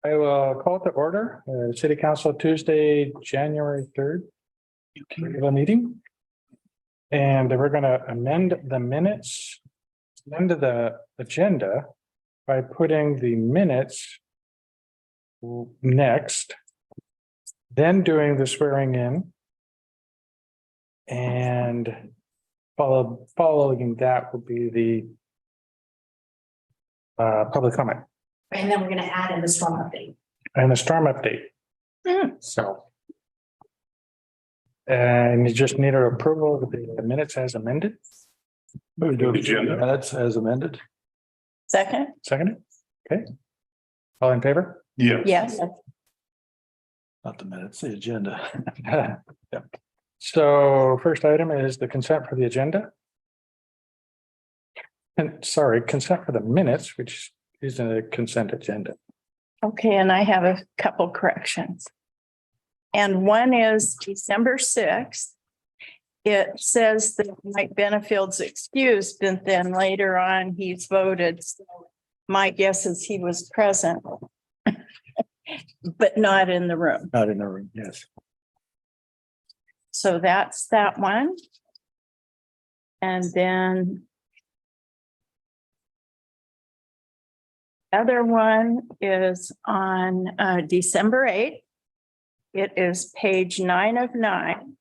I will call to order, City Council Tuesday, January 3rd. Regular meeting. And we're gonna amend the minutes, amend the agenda by putting the minutes next, then doing the swearing in. And following that will be the public comment And then we're gonna add in the storm update. and the storm update. So. And you just need our approval of the minutes as amended. Move to agenda minutes as amended. Second, Seconded. Okay. All in favor? Yeah. yes, Not the minutes, the agenda. So first item is the consent for the agenda. And sorry, consent for the minutes, which is a consent agenda. okay, and I have a couple corrections. And one is December 6th. It says that Mike Benefield's excused, but then later on he's voted. So my guess is he was present, but not in the room. Not in the room, yes. So that's that one. And then other one is on December 8th. It is page 9 of 9.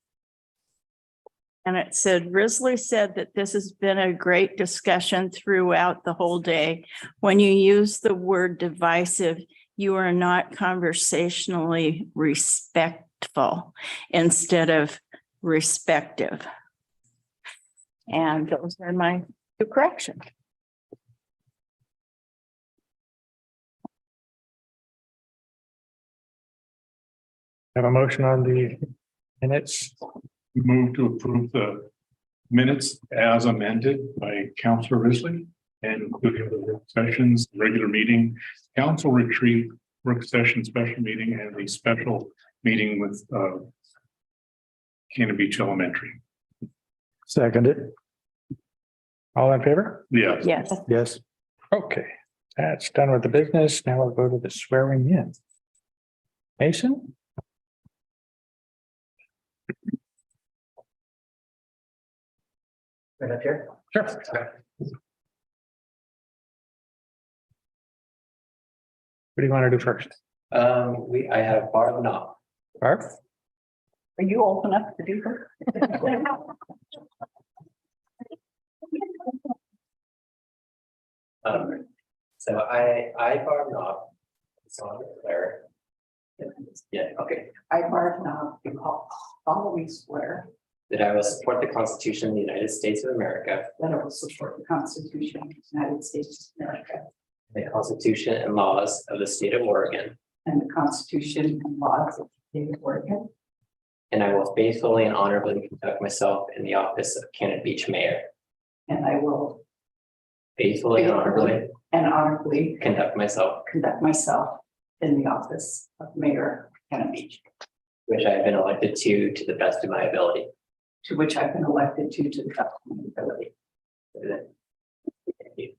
And it said, Risley said that this has been a great discussion throughout the whole day. When you use the word divisive, you are not conversationally respectful instead of respective. And those are my two corrections. Have a motion on the minutes. Move to approve the minutes as amended by Councilor Risley and including the work sessions, regular meeting, council retreat, work session, special meeting, and the special meeting with Cannon Beach Elementary. Seconded, All in favor? Yeah. Yes. yes. Okay, that's done with the business. Now we'll go to the swearing in. Mason? Right up here. Sure. What do you want to do first? I have Barb Knopf. Barb? Are you old enough to do that? So I Barb Knopf. Solemnly swear. Yeah, okay. I, Barb Knopf, do solemnly swear That I will support the Constitution of the United States of America, that I will support the Constitution of the United States of America the Constitution and laws of the state of Oregon, and the Constitution and laws of the state of Oregon, and I will faithfully and honorably conduct myself in the office of Cannon Beach Mayor. and I will Faithfully and honorably conduct myself, in the office of Mayor of Cannon Beach, which I have been elected to the best of my ability. to which I've been elected to the best of my ability. Thank you.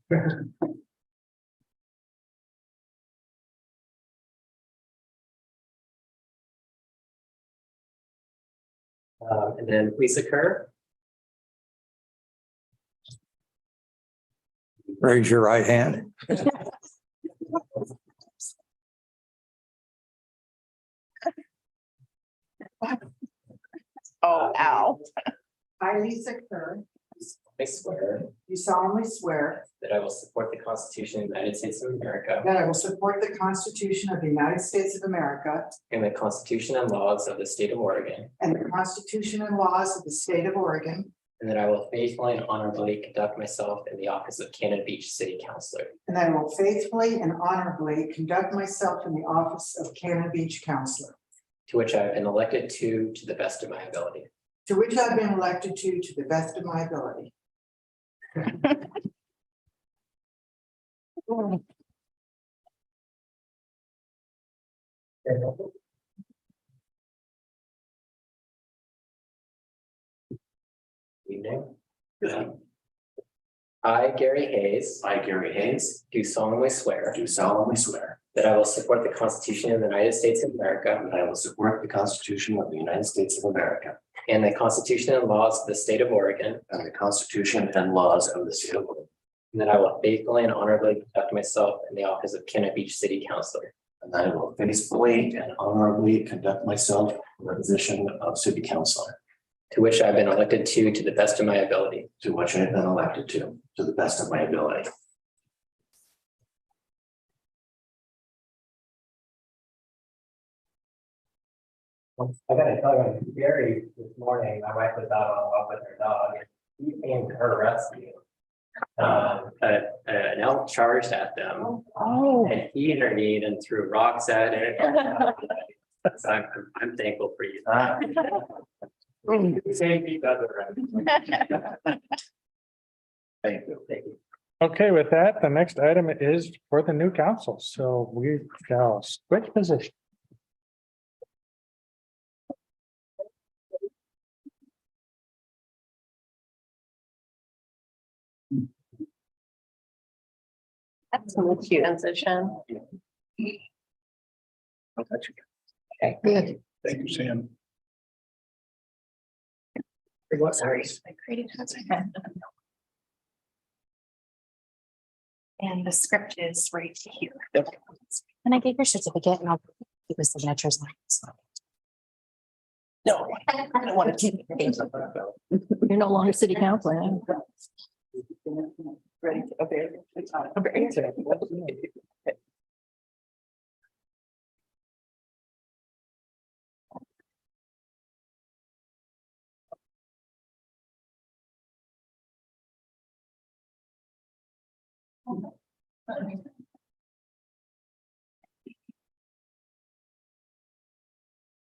And then Lisa Kerr. Raise your right hand. Oh, ow. I, Lisa Kerr, I swear do solemnly swear that I will support the Constitution of the United States of America that I will support the Constitution of the United States of America and the Constitution and laws of the state of Oregon, and the Constitution and laws of the state of Oregon, and that I will faithfully and honorably conduct myself in the office of Cannon Beach City Councilor, and I will faithfully and honorably conduct myself in the office of Cannon Beach Councilor, to which I have been elected to the best of my ability. to which I've been elected to the best of my ability. Evening. I, Gary Hayes, I, Gary Hayes, do solemnly swear do solemnly swear that I will support the Constitution of the United States of America that I will support the Constitution of the United States of America and the Constitution and laws of the state of Oregon, and the Constitution and laws of the state of Oregon, and that I will faithfully and honorably conduct myself in the office of Kennet Beach City Councilor, and that I will faithfully and honorably conduct myself in the position of city councilor, to which I have been elected to the best of my ability. to which I have been elected to the best of my ability. I gotta tell you, Gary, this morning, my wife was out on a walk with her dog, and he came to her rescue. An elk charged at them, Oh. and he intervened and threw rocks at it. So I'm thankful for you. Save each other. Thank you. Thank you. Okay, with that, the next item is for the new council, so we shall switch position. That's a cute transition. Okay, good. Thank you, Sam. Sorry. And the script is right here. And I gave your certificate and I'll keep the signatures. No, I don't want to keep. You're no longer city councilor. Ready to obey.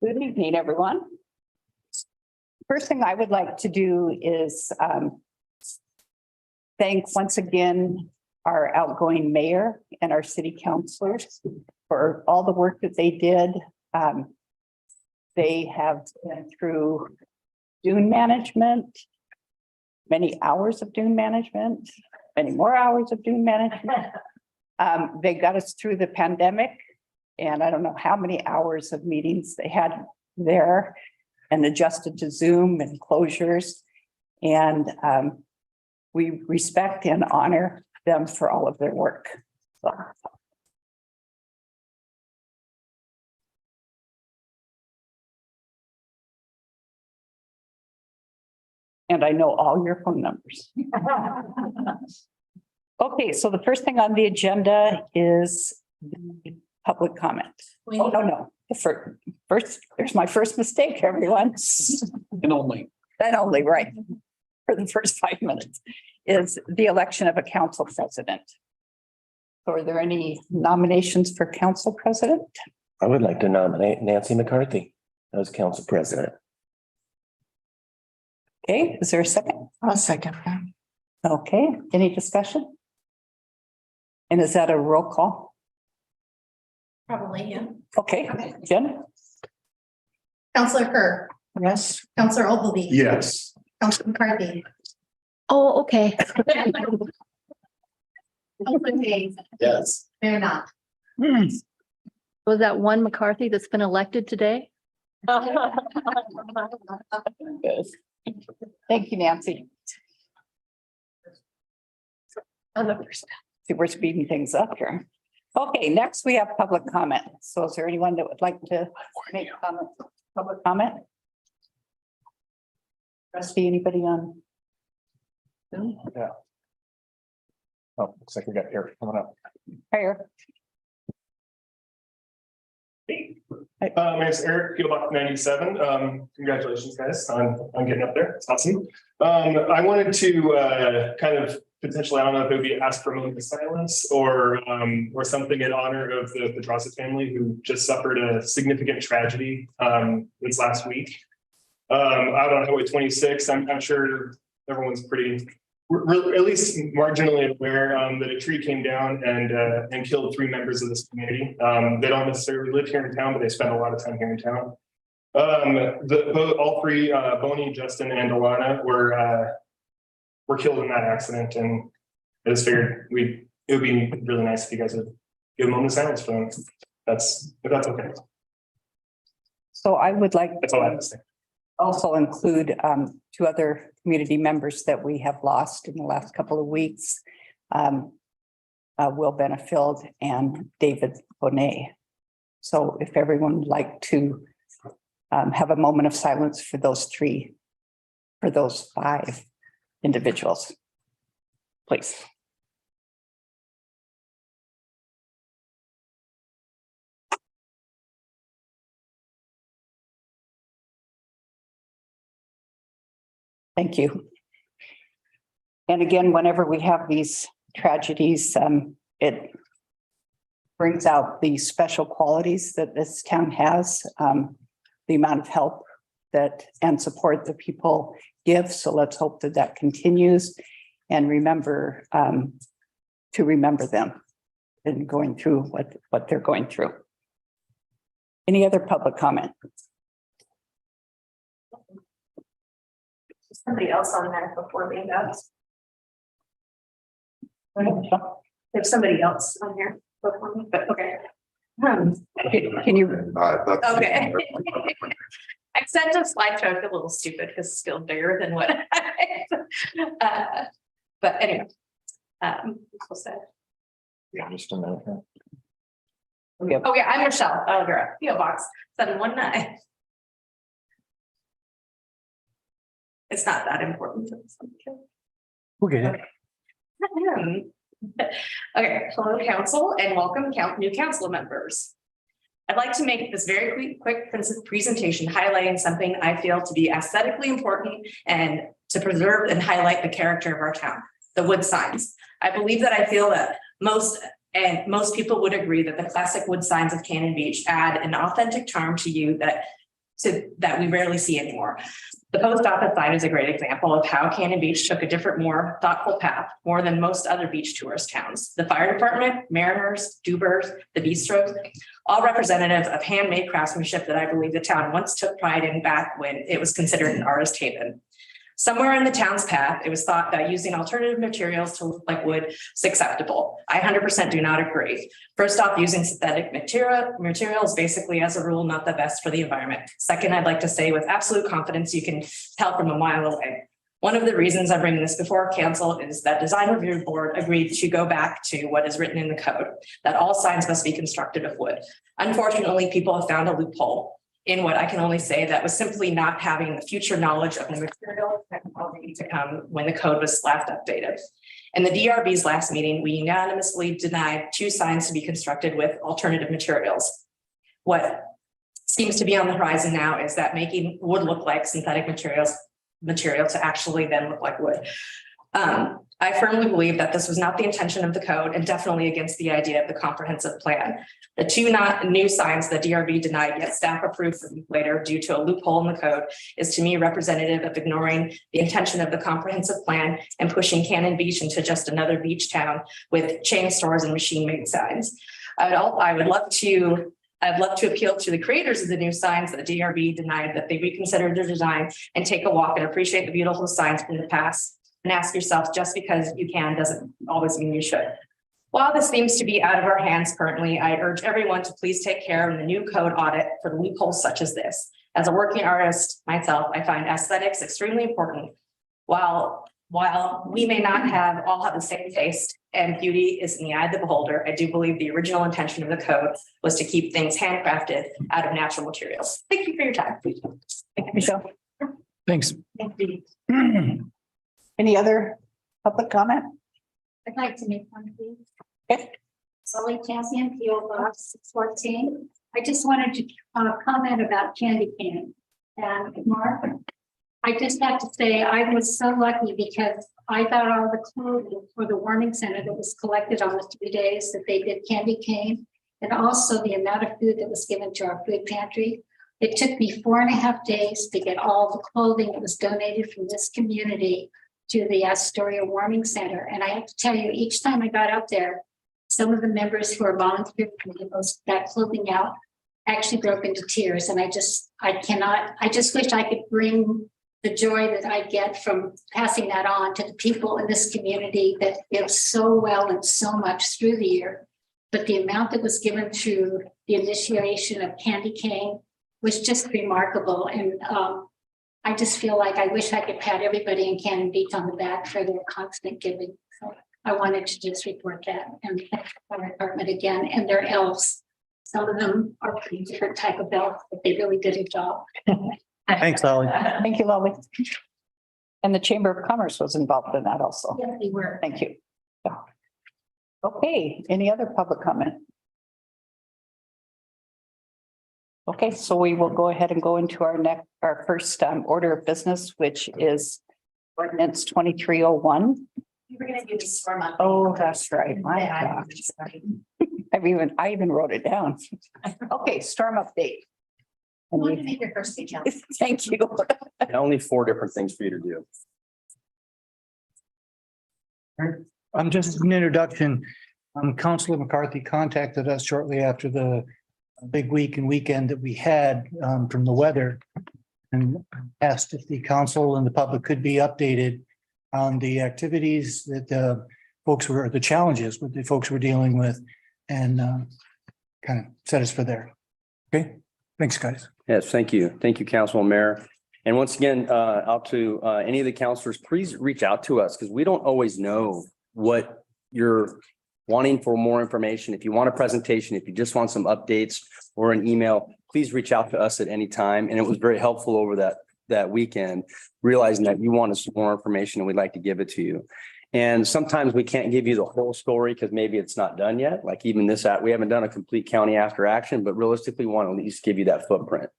Good evening, everyone. First thing I would like to do is thank once again our outgoing mayor and our city councilors for all the work that they did. They have been through dune management, many hours of dune management, many more hours of dune management. They got us through the pandemic. And I don't know how many hours of meetings they had there and adjusted to Zoom and closures. And we respect and honor them for all of their work. So. And I know all your phone numbers. Okay, so the first thing on the agenda is the public comment. Oh, no. The first, there's my first mistake, everyone. And only. And only, right. For the first 5 minutes is the election of a council president. So are there any nominations for council president? I would like to nominate Nancy McCarthy as council president. Okay, is there a second? I'll second that. Okay, any discussion? And is that a roll call? Probably, yeah. Okay, Jen? Counselor Kerr, Yes. Counselor Ogilvy. Yes. Counselor McCarthy. Oh, okay. Counselor Hayes, Yes. Mayor Knopf. Was that one McCarthy that's been elected today? Yes. Thank you, Nancy. See, we're speeding things up here. Okay, next we have public comment. So is there anyone that would like to make comment, public comment? Trustee, anybody on? Zoom? Oh, looks like we got Eric coming up. Here. My name is Eric, PO Box 97. Congratulations, guys, on getting up there. It's awesome. I wanted to kind of potentially, I don't know if it would be asked for a moment of silence or something in honor of the Pedraza family who just suffered a significant tragedy this last week. Out on Highway 26, I'm sure everyone's pretty, at least marginally aware that a tree came down and killed 3 members of this community. They don't necessarily live here in town, but they spend a lot of time here in town. All 3, Bonnie, Justin, and Alana were killed in that accident, and I just figured it would be really nice if you guys would give a moment of silence for them. If that's okay. So I would like That's all I have to say. also include two other community members that we have lost in the last couple of weeks. Will Benefield and David Bonet. So if everyone would like to have a moment of silence for those five individuals, please. Thank you. And again, whenever we have these tragedies, it brings out the special qualities that this town has, the amount of help that and support that people give. So let's hope that that continues, and remember to remember them and going through what they're going through. Any other public comment? Somebody else on there before me does. There's somebody else on here before me, but okay. Can you? Okay. I sent a slideshow a little stupid because it's still bigger than what but anyway. What's that? Yeah, just a minute. Oh yeah, I'm Michelle. PO Box 719. It's not that important. We'll get it. Okay, hello council and welcome new council members. I'd like to make this very quick presentation highlighting something I feel to be aesthetically important and to preserve and highlight the character of our town, the wood signs. I believe that I feel that most people would agree that the classic wood signs of Cannon Beach add an authentic charm to you that we rarely see anymore. The post office sign is a great example of how Cannon Beach took a different, more thoughtful path, more than most other beach tourist towns. The fire department, Mariners, Dubers, the Bistros, all representative of handmade craftsmanship that I believe the town once took pride in back when it was considered an artist haven. Somewhere in the town's path, it was thought that using alternative materials to look like wood is acceptable. I 100% do not agree. First off, using synthetic materials basically as a rule, not the best for the environment. Second, I'd like to say with absolute confidence, you can tell from a mile away. One of the reasons I'm bringing this before council is that design review board agreed to go back to what is written in the code, that all signs must be constructed of wood. Unfortunately, people have found a loophole in what I can only say that was simply not having the future knowledge of the material technology to come when the code was last updated. In the DRB's last meeting, we unanimously denied 2 signs to be constructed with alternative materials. What seems to be on the horizon now is that making wood look like synthetic material to actually then look like wood. I firmly believe that this was not the intention of the code and definitely against the idea of the comprehensive plan. The 2 new signs that DRB denied yet staff approved later due to a loophole in the code is to me representative of ignoring the intention of the comprehensive plan and pushing Cannon Beach into just another beach town with chain stores and machine-made signs. I'd love to appeal to the creators of the new signs that DRB denied that they reconsider their design and take a walk and appreciate the beautiful signs from the past and ask yourself, just because you can doesn't always mean you should. While this seems to be out of our hands currently, I urge everyone to please take care of the new code audit for loopholes such as this. As a working artist myself, I find aesthetics extremely important. While we may not all have the same taste and beauty is in the eye of the beholder, I do believe the original intention of the code was to keep things handcrafted out of natural materials. Thank you for your time. Thank you, Michelle. Thanks. Thank you. Any other public comment? I'd like to make one, please. Okay. Sully Champion, PO Box 614. I just wanted to comment about candy cane. And Mark, I just have to say I was so lucky because I got all the clothing for the warming center that was collected on the 3 days that they did candy cane, and also the amount of food that was given to our food pantry. It took me 4.5 days to get all the clothing that was donated from this community to the Astoria Warming Center. And I have to tell you, each time I got up there, some of the members who are volunteering to get that clothing out actually broke into tears. And I just wish I could bring the joy that I get from passing that on to the people in this community that give so well and so much through the year but the amount that was given to the initiation of candy cane was just remarkable. And I just feel like I wish I could pat everybody in Cannon Beach on the back for their constant giving. So I wanted to just report that, and thank the fire department again and their elves. Some of them are pretty different type of elves, but they really did a job. Thanks, Lolly. Thank you, Lolly. And the Chamber of Commerce was involved in that also. Yeah, they were. Thank you. Yeah. Okay, any other public comment? Okay, so we will go ahead and go into our first order of business, which is ordinance 2301. We were gonna do the storm update. Oh, that's right. My Yeah, gosh. sorry. I even wrote it down. Okay, storm update. I And want to we, make your first speech. Ellen. thank you. Only 4 different things for you to do. Just an introduction. Councilor McCarthy contacted us shortly after the big week and weekend that we had from the weather and asked if the council and the public could be updated on the activities that the challenges that the folks were dealing with, and kind of set us for there. Okay, thanks, guys. Yes, thank you. Thank you, Councilman Mayor. And once again, out to any of the councilors, please reach out to us because we don't always know what you're wanting for more information. If you want a presentation, if you just want some updates or an email, please reach out to us at any time. And it was very helpful over that weekend, realizing that you wanted some more information and we'd like to give it to you. And sometimes we can't give you the whole story because maybe it's not done yet. Like even this, we haven't done a complete county after action, but realistically we want to at least give you that footprint.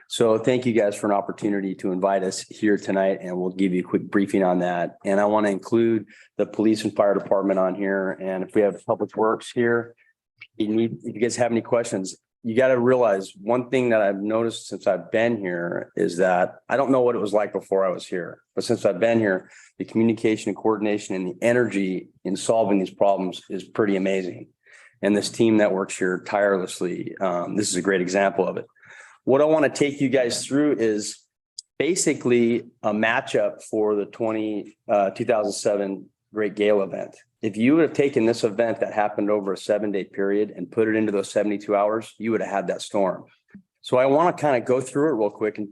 So thank you guys for an opportunity to invite us here tonight, and we'll give you a quick briefing on that. And I want to include the police and fire department on here. And if we have public works here, if you guys have any questions, you got to realize one thing that I've noticed since I've been here is that I don't know what it was like before I was here, but since I've been here, the communication and coordination and the energy in solving these problems is pretty amazing. And this team that works here tirelessly, this is a great example of it. What I want to take you guys through is basically a matchup for the 2007 Great Gale event. If you would have taken this event that happened over a 7-day period and put it into those 72 hours, you would have had that storm. So I want to kind of go through it real quick and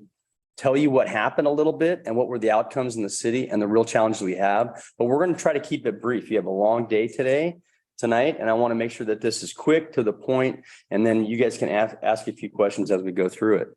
tell you what happened a little bit and what were the outcomes in the city and the real challenges we have. But we're going to try to keep it brief. You have a long day tonight, and I want to make sure that this is quick to the point, and then you guys can ask a few questions as we go through it.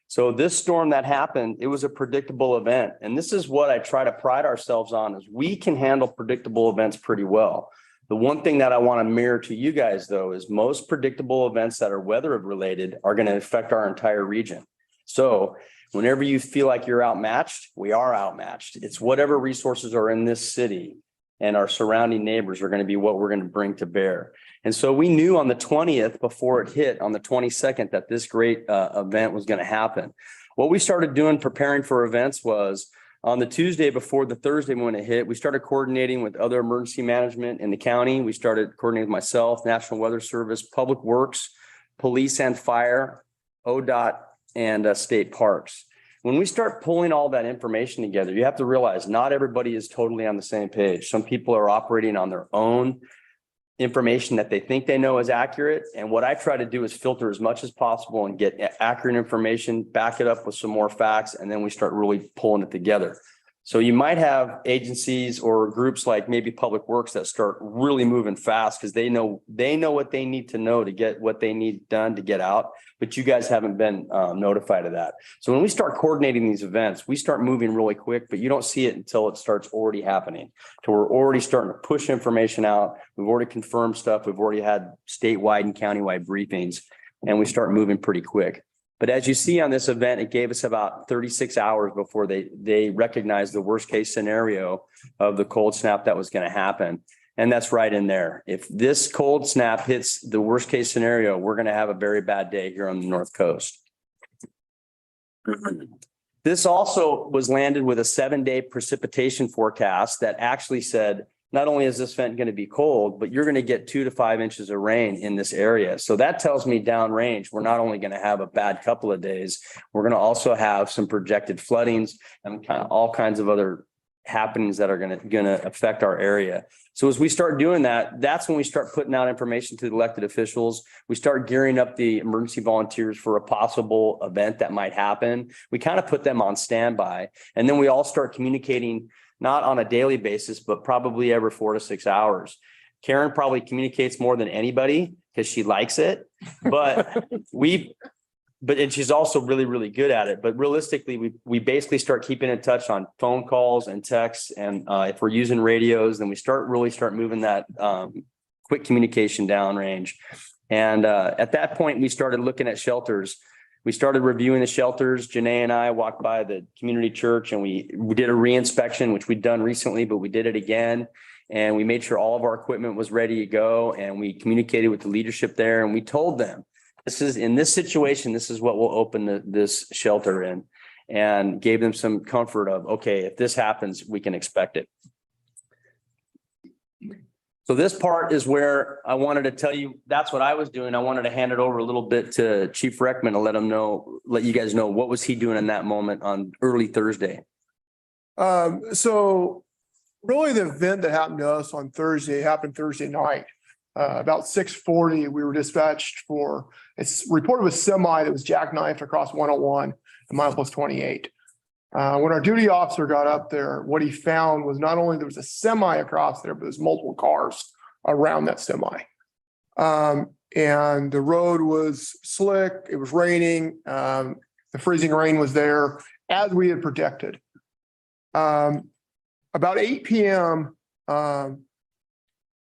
So this storm that happened, it was a predictable event. And this is what I try to pride ourselves on, is we can handle predictable events pretty well. The one thing that I want to mirror to you guys, though, is most predictable events that are weather related are going to affect our entire region. So whenever you feel like you're outmatched, we are outmatched. It's whatever resources are in this city and our surrounding neighbors are going to be what we're going to bring to bear. And so we knew on the 20th, before it hit on the 22nd, that this great event was going to happen. What we started doing preparing for events was on the Tuesday before the Thursday when it hit, we started coordinating with other emergency management in the county. We started coordinating with myself, National Weather Service, Public Works, police and fire, ODOT, and state parks. When we start pulling all that information together, you have to realize not everybody is totally on the same page. Some people are operating on their own information that they think they know is accurate. And what I try to do is filter as much as possible and get accurate information, back it up with some more facts, and then we start really pulling it together. So you might have agencies or groups like maybe Public Works that start really moving fast because they know what they need to know to get what they need done to get out. But you guys haven't been notified of that. So when we start coordinating these events, we start moving really quick, but you don't see it until it starts already happening. So we're already starting to push information out. We've already confirmed stuff. We've already had statewide and countywide briefings, and we start moving pretty quick. But as you see on this event, it gave us about 36 hours before they recognized the worst case scenario of the cold snap that was going to happen. And that's right in there. If this cold snap hits the worst case scenario, we're going to have a very bad day here on the North Coast. This also was landed with a 7-day precipitation forecast that actually said, not only is this event going to be cold, but you're going to get 2 to 5 inches of rain in this area. So that tells me downrange, we're not only going to have a bad couple of days, we're going to also have some projected floodings and all kinds of other happenings that are gonna affect our area. So as we start doing that, that's when we start putting out information to the elected officials. We start gearing up the emergency volunteers for a possible event that might happen. We kind of put them on standby, and then we all start communicating, not on a daily basis, but probably every 4 to 6 hours. Karen probably communicates more than anybody because she likes it, but and she's also really, really good at it. But realistically, we basically start keeping in touch on phone calls and texts. And if we're using radios, then we start moving that quick communication downrange. And at that point, we started looking at shelters. We started reviewing the shelters. Janae and I walked by the community church and we did a re-inspection, which we'd done recently, but we did it again. And we made sure all of our equipment was ready to go. And we communicated with the leadership there and we told them, in this situation, this is what we'll open this shelter in, and gave them some comfort of, okay, if this happens, we can expect it. So this part is where I wanted to tell you, that's what I was doing. I wanted to hand it over a little bit to Chief Reckman to let you guys know what was he doing in that moment on early Thursday. So really the event that happened to us on Thursday happened Thursday night. About 6:40, we were dispatched for, it's reported with semi that was jackknifed across 101 and milepost 28. When our duty officer got up there, what he found was not only there was a semi across there, but there's multiple cars around that semi. And the road was slick, it was raining, the freezing rain was there as we had predicted. About 8 p.m.,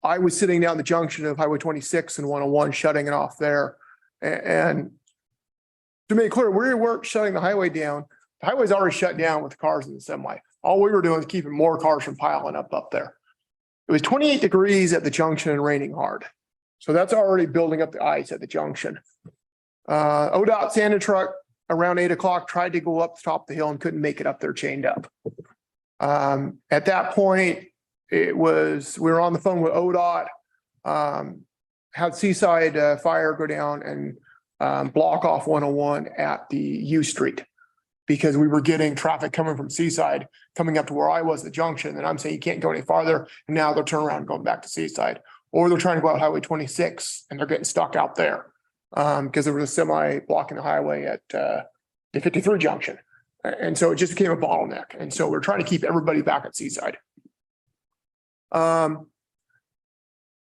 I was sitting down the junction of Highway 26 and 101, shutting it off there. And to make it clear, we weren't shutting the highway down. The highway's already shut down with the cars in the semi. All we were doing was keeping more cars from piling up there. It was 28 degrees at the junction and raining hard. So that's already building up the ice at the junction. ODOT sanding truck around 8 o'clock tried to go up the top of the hill and couldn't make it up there chained up. At that point, we were on the phone with ODOT, had Seaside Fire go down and block off 101 at the U Street because we were getting traffic coming from Seaside, coming up to where I was, the junction. And I'm saying you can't go any farther. And now they'll turn around and go back to Seaside, or they're trying to go out Highway 26 and they're getting stuck out there because there was a semi blocking the highway at the 53 junction. And so it just became a bottleneck. And so we're trying to keep everybody back at Seaside. At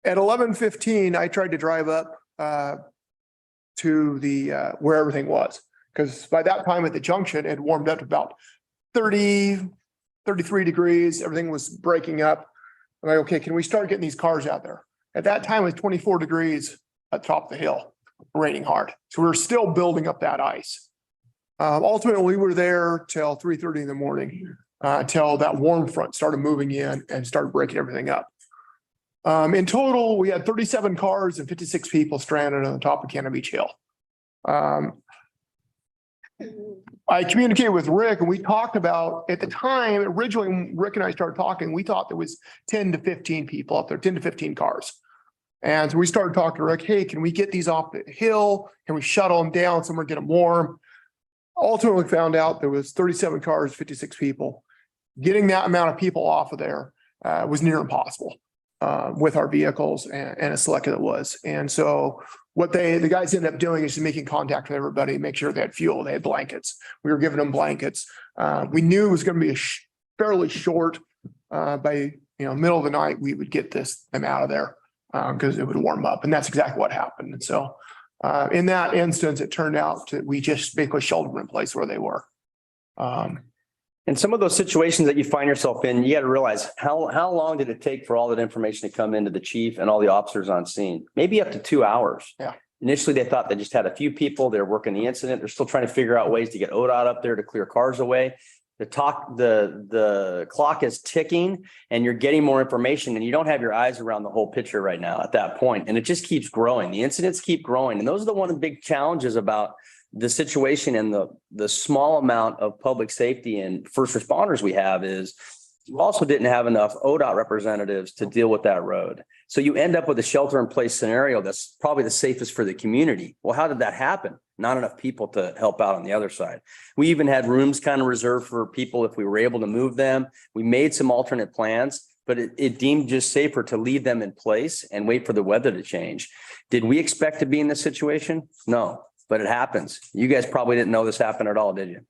11:15, I tried to drive up to the where everything was, because by that time at the junction, it had warmed up to about 30, 33 degrees. Everything was breaking up. I'm like, okay, can we start getting these cars out there? At that time, it was 24 degrees at the top of the hill, raining hard. So we were still building up that ice. Ultimately, we were there till 3:30 in the morning. Till that warm front started moving in and started breaking everything up. In total, we had 37 cars and 56 people stranded on the top of Cannon Beach Hill. I communicated with Rick and we talked about, at the time, originally when Rick and I started talking, we thought there was 10 to 15 people up there, 10 to 15 cars. And so we started talking to Rick, hey, can we get these off the hill? Can we shuttle them down somewhere, get them warm? Ultimately found out there was 37 cars, 56 people. Getting that amount of people off of there was near impossible with our vehicles and as select as it was. And so what the guys ended up doing is just making contact with everybody, make sure they had fuel, they had blankets. We were giving them blankets. We knew it was going to be fairly short by middle of the night. We would get them out of there because it would warm up, and that's exactly what happened. And so in that instance, it turned out we just basically sheltered them in place where they were. And some of those situations that you find yourself in, you got to realize how long did it take for all that information to come into the chief and all the officers on scene? Maybe up to 2 hours. Yeah. Initially, they thought they just had a few people. They're working the incident. They're still trying to figure out ways to get ODOT up there to clear cars away. The clock is ticking and you're getting more information and you don't have your eyes around the whole picture right now at that point. And it just keeps growing. The incidents keep growing. And those are one of the big challenges about the situation and the small amount of public safety and first responders we have is You also didn't have enough ODOT representatives to deal with that road. So you end up with a shelter in place scenario that's probably the safest for the community. Well, how did that happen? Not enough people to help out on the other side. We even had rooms kind of reserved for people if we were able to move them. We made some alternate plans, but it deemed just safer to leave them in place and wait for the weather to change. Did we expect to be in this situation? No, but it happens. You guys probably didn't know this happened at all, did you?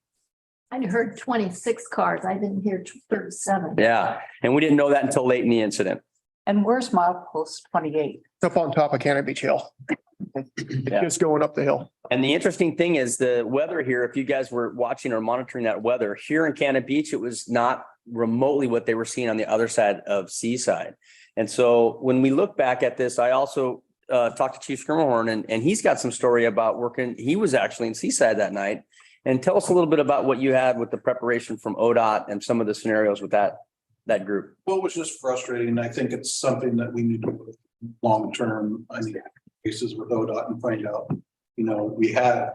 I heard 26 cars. I didn't hear 37. Yeah, and we didn't know that until late in the incident. And where's milepost 28? It's up on top of Cannon Beach Hill. Yeah. Just going up the hill. And the interesting thing is the weather here, if you guys were watching or monitoring that weather here in Cannon Beach, it was not remotely what they were seeing on the other side of Seaside. And so when we look back at this, I also talked to Chief Skirmahorn and he's got some story about working. He was actually in Seaside that night. And tell us a little bit about what you had with the preparation from ODOT and some of the scenarios with that group. Well, it was just frustrating. I think it's something that we need to long-term, I mean, cases with ODOT and find out, we had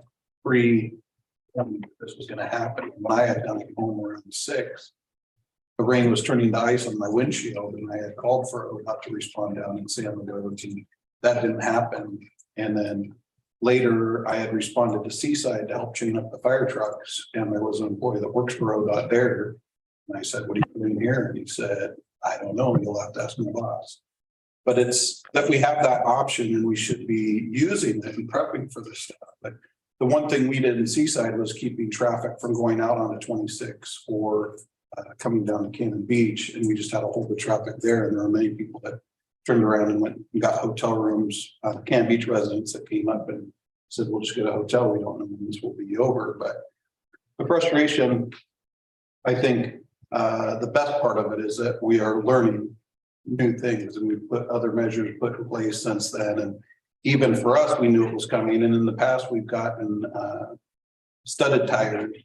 this was gonna happen. When I had done it home around 6, the rain was turning to ice on my windshield and I had called for ODOT to respond down and see on the road. And that didn't happen. And then later I had responded to Seaside to help chain up the fire trucks. And there was an employee that works for ODOT there. And I said, what are you doing here? And he said, I don't know. You'll have to ask my boss. But it's that we have that option and we should be using it and prepping for this stuff. But the one thing we did in Seaside was keeping traffic from going out on the 26 or coming down to Cannon Beach. And we just had to hold the traffic there. And there were many people that turned around and went and got hotel rooms, Cannon Beach residents that came up and said, we'll just get a hotel. We don't know when this will be over. But the frustration, I think the best part of it is that we are learning new things and we've put other measures put in place since then. And even for us, we knew it was coming. And in the past, we've gotten studded tires.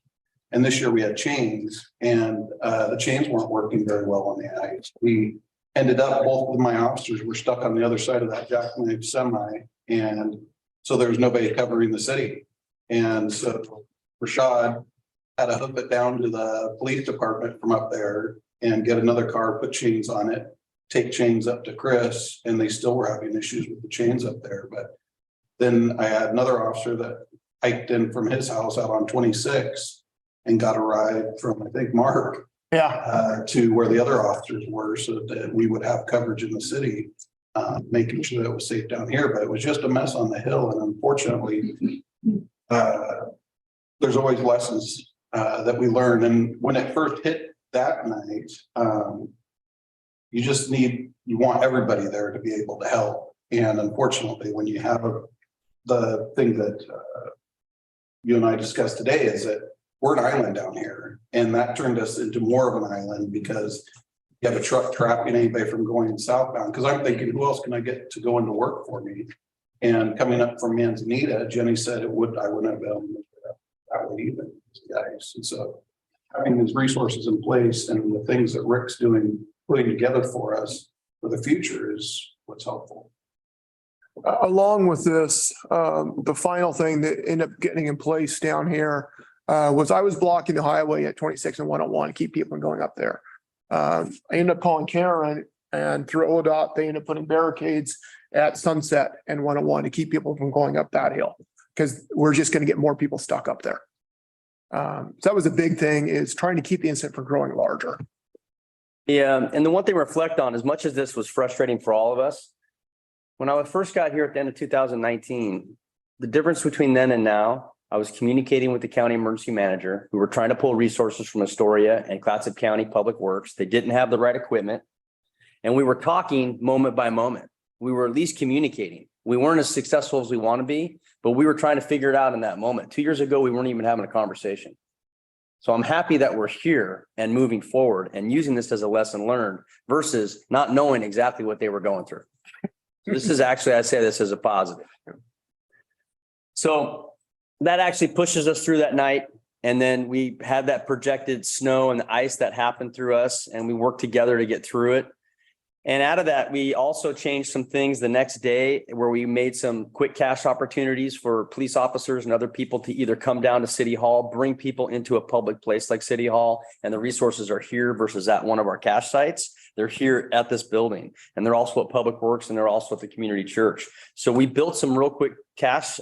And this year we had chains and the chains weren't working very well on the ice. We ended up, both of my officers were stuck on the other side of that jackknife semi. And so there was nobody covering the city. And so Rashad had to hook it down to the police department from up there and get another car, put chains on it, take chains up to Chris, and they still were having issues with the chains up there. But then I had another officer that hiked in from his house out on 26 and got a ride from, I think, Mark. Yeah. To where the other officers were so that we would have coverage in the city, making sure that it was safe down here. But it was just a mess on the hill. And unfortunately, there's always lessons that we learn. And when it first hit that night, you want everybody there to be able to help. And unfortunately, when you have the thing that you and I discussed today is that we're an island down here, and that turned us into more of an island because you have a truck trapping anybody from going southbound. Because I'm thinking, who else can I get to go into work for me? And coming up from Manzanita, Jenny said I wouldn't have been able to make it up that way either, guys. And so having these resources in place and the things that Rick's putting together for us for the future is what's helpful. Along with this, the final thing that ended up getting in place down here was I was blocking the highway at 26 and 101 to keep people from going up there. I ended up calling Karen, and through ODOT, they ended up putting barricades at Sunset and 101 to keep people from going up that hill because we're just going to get more people stuck up there. So that was a big thing, is trying to keep the incident from growing larger. Yeah, and the one thing to reflect on, as much as this was frustrating for all of us, when I first got here at the end of 2019, the difference between then and now, I was communicating with the county emergency manager who were trying to pull resources from Astoria and Clatsop County Public Works. They didn't have the right equipment. And we were talking moment by moment. We were at least communicating. We weren't as successful as we want to be, but we were trying to figure it out in that moment. 2 years ago, we weren't even having a conversation. So I'm happy that we're here and moving forward and using this as a lesson learned versus not knowing exactly what they were going through. So this is actually, I say this as a positive. So that actually pushes us through that night. And then we had that projected snow and the ice that happened through us, and we worked together to get through it. And out of that, we also changed some things the next day where we made some quick cash opportunities for police officers and other people to either come down to City Hall, bring people into a public place like City Hall, and the resources are here versus at one of our cash sites. They're here at this building, and they're also at Public Works, and they're also at the community church. So we built some real quick caches.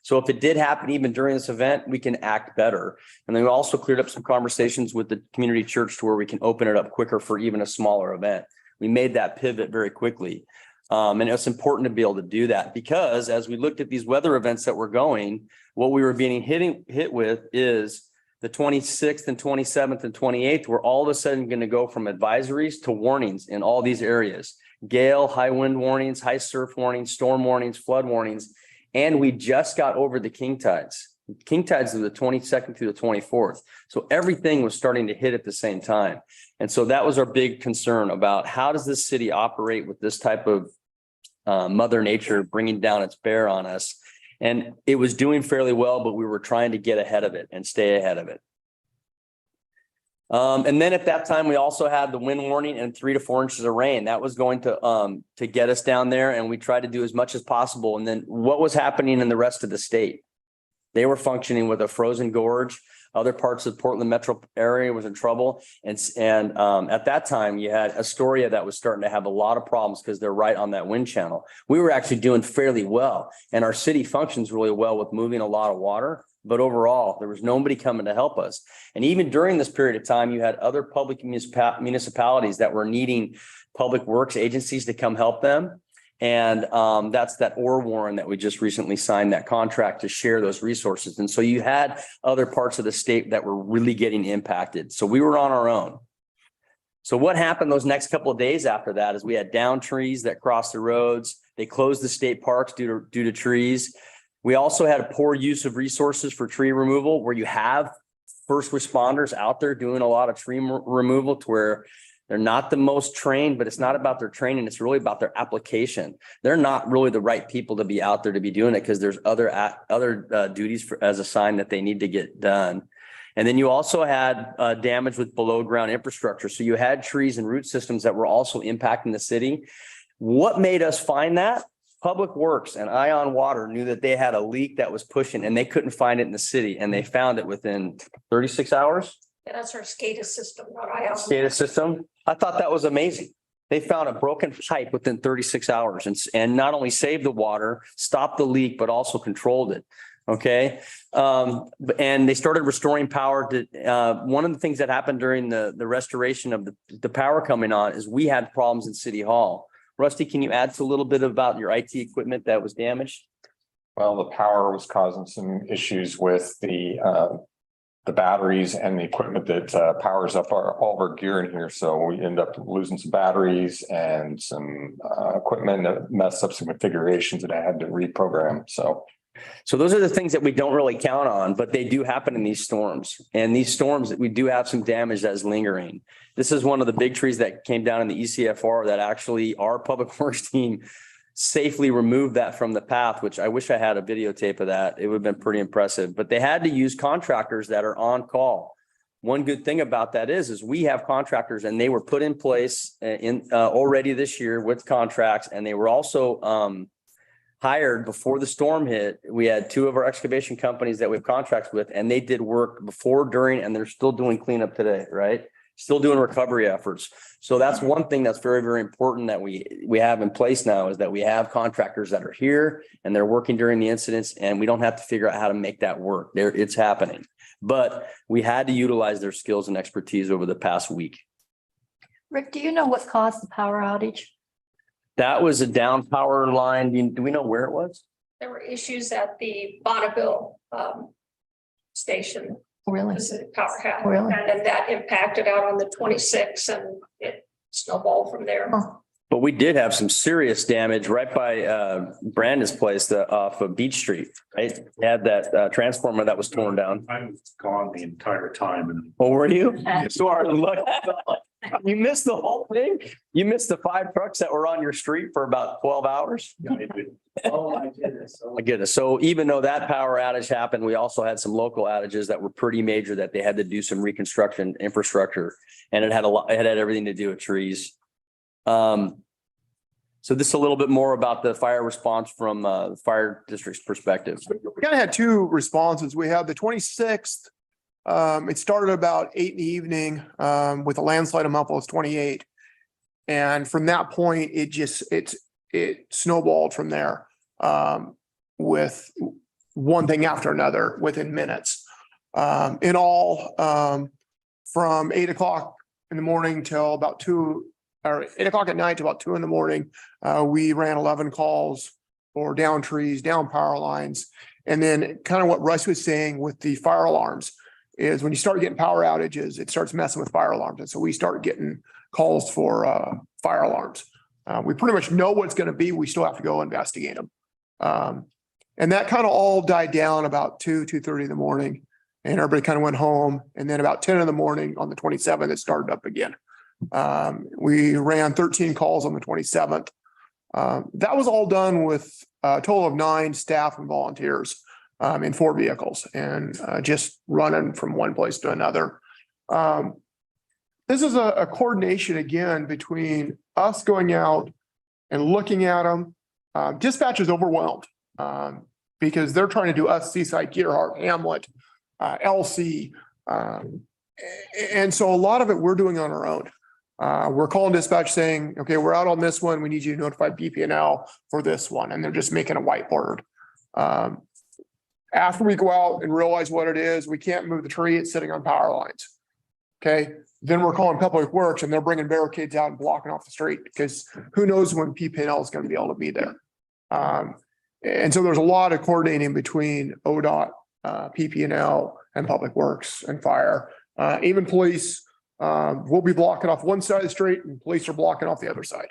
So if it did happen even during this event, we can act better. And then we also cleared up some conversations with the community church to where we can open it up quicker for even a smaller event. We made that pivot very quickly. And it's important to be able to do that because as we looked at these weather events that were going, what we were being hit with is the 26th and 27th and 28th were all of a sudden going to go from advisories to warnings in all these areas. Gale, high wind warnings, high surf warnings, storm warnings, flood warnings. And we just got over the king tides. King tides of the 22nd through the 24th. So everything was starting to hit at the same time. And so that was our big concern about how does this city operate with this type of Mother Nature bringing down its bear on us. And it was doing fairly well, but we were trying to get ahead of it and stay ahead of it. And then at that time, we also had the wind warning and 3 to 4 inches of rain. That was going to get us down there, and we tried to do as much as possible. And then what was happening in the rest of the state? They were functioning with a frozen gorge. Other parts of the Portland metro area was in trouble. And at that time, you had Astoria that was starting to have a lot of problems because they're right on that wind channel. We were actually doing fairly well, and our city functions really well with moving a lot of water. But overall, there was nobody coming to help us. And even during this period of time, you had other public municipalities that were needing public works agencies to come help them. And that's that Ore Warren that we just recently signed that contract to share those resources. And so you had other parts of the state that were really getting impacted. So we were on our own. So what happened those next couple of days after that is we had downed trees that crossed the roads. They closed the state parks due to trees. We also had a poor use of resources for tree removal where you have first responders out there doing a lot of tree removal to where they're not the most trained, but it's not about their training. It's really about their application. They're not really the right people to be out there to be doing it because there's other duties as a sign that they need to get done. And then you also had damage with below ground infrastructure. So you had trees and root systems that were also impacting the city. What made us find that? Public Works and Ion Water knew that they had a leak that was pushing and they couldn't find it in the city, and they found it within 36 hours. Yeah, that's our SCADA system, not Ion. SCADA system. I thought that was amazing. They found a broken pipe within 36 hours and not only saved the water, stopped the leak, but also controlled it. Okay. And they started restoring power to, one of the things that happened during the restoration of the power coming on is we had problems in City Hall. Rusty, can you add to a little bit about your IT equipment that was damaged? Well, the power was causing some issues with the batteries and the equipment that powers up all of our gear in here. So we end up losing some batteries and some equipment that messed up some configurations that I had to reprogram. So those are the things that we don't really count on, but they do happen in these storms. And these storms that we do have some damage that is lingering. This is one of the big trees that came down in the ECFR that actually our public works team safely removed that from the path, which I wish I had a videotape of that. It would have been pretty impressive, but they had to use contractors that are on call. One good thing about that is we have contractors and they were put in place already this year with contracts, and they were also hired before the storm hit. We had 2 of our excavation companies that we have contracts with, and they did work before, during, and they're still doing cleanup today, right? Still doing recovery efforts. So that's one thing that's very, very important that we have in place now is that we have contractors that are here and they're working during the incidents, and we don't have to figure out how to make that work. It's happening. But we had to utilize their skills and expertise over the past week. Rick, do you know what caused the power outage? That was a down power line. Do we know where it was? There were issues at the Bonneville station. Really? The power had. Really? And then that impacted out on the 26th and it snowballed from there. Huh. But we did have some serious damage right by Brandon's place off of Beach Street, right? They had that transformer that was torn down. I was gone the entire time and Oh, were you? Sorry, look. You missed the whole thing? You missed the 5 trucks that were on your street for about 12 hours? Oh, my goodness. My goodness. So even though that power outage happened, we also had some local outages that were pretty major that they had to do some reconstruction infrastructure. And it had everything to do with trees. So this is a little bit more about the fire response from the fire district's perspective. We kind of had two responses. We had the 26th. It started about 8 in the evening with a landslide in Memphis 28. And from that point, it snowballed from there with one thing after another within minutes. In all, from 8 o'clock in the morning till about 2 or 8 o'clock at night to about 2 in the morning, we ran 11 calls for down trees, down power lines. And then kind of what Russ was saying with the fire alarms is when you start getting power outages, it starts messing with fire alarms. And so we start getting calls for fire alarms. We pretty much know what it's going to be. We still have to go investigate them. And that kind of all died down about 2:30 in the morning. And everybody kind of went home. And then about 10 in the morning on the 27th, it started up again. We ran 13 calls on the 27th. That was all done with a total of 9 staff and volunteers in 4 vehicles and just running from one place to another. This is a coordination again between us going out and looking at them. Dispatch is overwhelmed because they're trying to do us, Seaside, Gearhart, Hamlet, LC. And so a lot of it we're doing on our own. We're calling dispatch saying, okay, we're out on this one. We need you to notify BP&L for this one. And they're just making a whiteboard. After we go out and realize what it is, we can't move the tree. It's sitting on power lines. Okay. Then we're calling Public Works and they're bringing barricades out and blocking off the street because who knows when PP&L is going to be able to be there. And so there's a lot of coordinating between ODOT, PP&L and Public Works and fire, even police. We'll be blocking off one side of the street and police are blocking off the other side.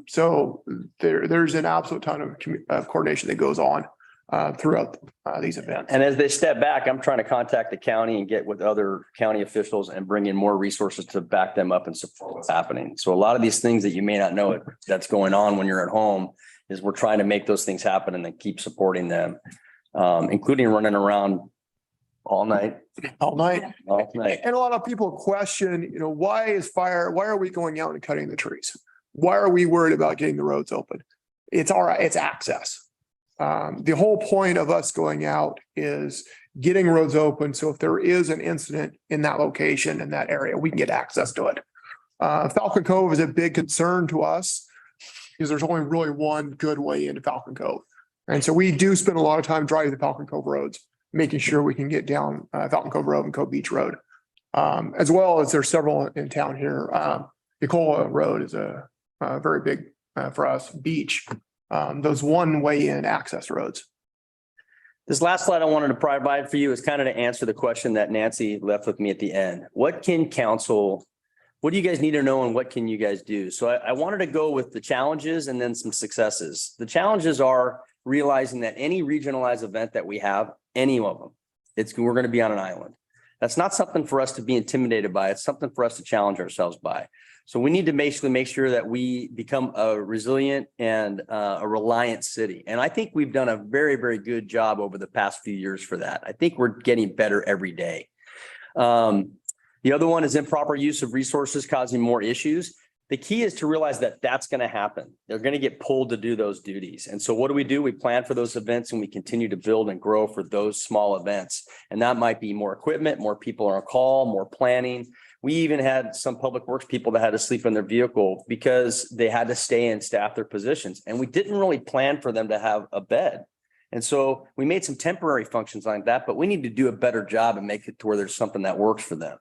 So there's an absolute ton of coordination that goes on throughout these events. And as they step back, I'm trying to contact the county and get with other county officials and bring in more resources to back them up and support what's happening. So a lot of these things that you may not know that's going on when you're at home is we're trying to make those things happen and then keep supporting them, including running around all night. All night. All night. And a lot of people question, why are we going out and cutting the trees? Why are we worried about getting the roads open? It's access. The whole point of us going out is getting roads open. So if there is an incident in that location, in that area, we can get access to it. Falcon Cove is a big concern to us because there's only really one good way into Falcon Cove. And so we do spend a lot of time driving the Falcon Cove roads, making sure we can get down Falcon Cove Road and Cove Beach Road. As well as there's several in town here. Ecola Road is a very big for us beach. Those one way in access roads. This last slide I wanted to provide for you is kind of to answer the question that Nancy left with me at the end. What do you guys need to know and what can you guys do? So I wanted to go with the challenges and then some successes. The challenges are realizing that any regionalized event that we have, any of them, we're going to be on an island. That's not something for us to be intimidated by. It's something for us to challenge ourselves by. So we need to basically make sure that we become a resilient and a reliant city. And I think we've done a very, very good job over the past few years for that. I think we're getting better every day. The other one is improper use of resources causing more issues. The key is to realize that that's going to happen. They're going to get pulled to do those duties. And so what do? We plan for those events and we continue to build and grow for those small events. And that might be more equipment, more people on call, more planning. We even had some public works people that had to sleep in their vehicle because they had to stay and staff their positions. And we didn't really plan for them to have a bed. And so we made some temporary functions like that, but we need to do a better job and make it to where there's something that works for them.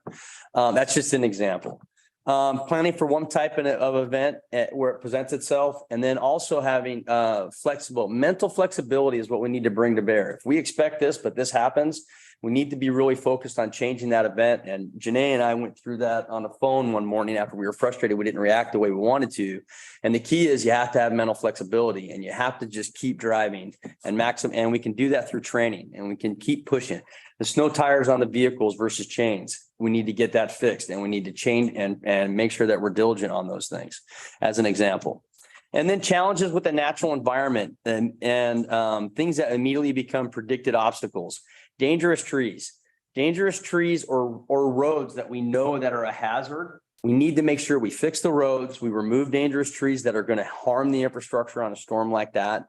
That's just an example. Planning for one type of event where it presents itself, and then also having mental flexibility is what we need to bring to bear. If we expect this, but this happens, we need to be really focused on changing that event. And Janae and I went through that on the phone one morning after we were frustrated. We didn't react the way we wanted to. And the key is you have to have mental flexibility and you have to just keep driving and and we can do that through training and we can keep pushing. The snow tires on the vehicles versus chains. We need to get that fixed and we need to change and make sure that we're diligent on those things as an example. And then challenges with the natural environment and things that immediately become predicted obstacles. Dangerous trees or roads that we know that are a hazard We need to make sure we fix the roads, we remove dangerous trees that are going to harm the infrastructure on a storm like that.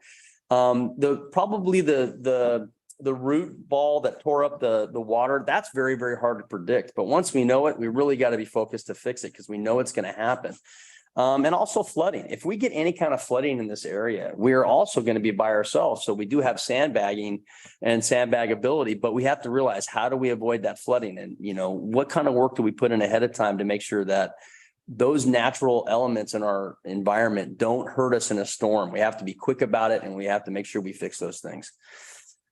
Probably the root ball that tore up the water, that's very, very hard to predict. But once we know it, we really got to be focused to fix it because we know it's going to happen. And also flooding. If we get any kind of flooding in this area, we're also going to be by ourselves. So we do have sandbagging and sandbagability, but we have to realize, how do we avoid that flooding? And, what kind of work do we put in ahead of time to make sure that those natural elements in our environment don't hurt us in a storm? We have to be quick about it, and we have to make sure we fix those things.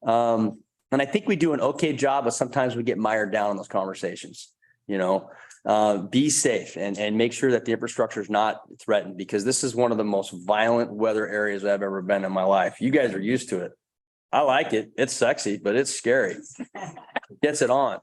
And I think we do an okay job, but sometimes we get mired down in those conversations. Be safe and make sure that the infrastructure is not threatened, because this is one of the most violent weather areas I've ever been in my life. You guys are used to it. I like it. It's sexy, but it's scary. It gets it on.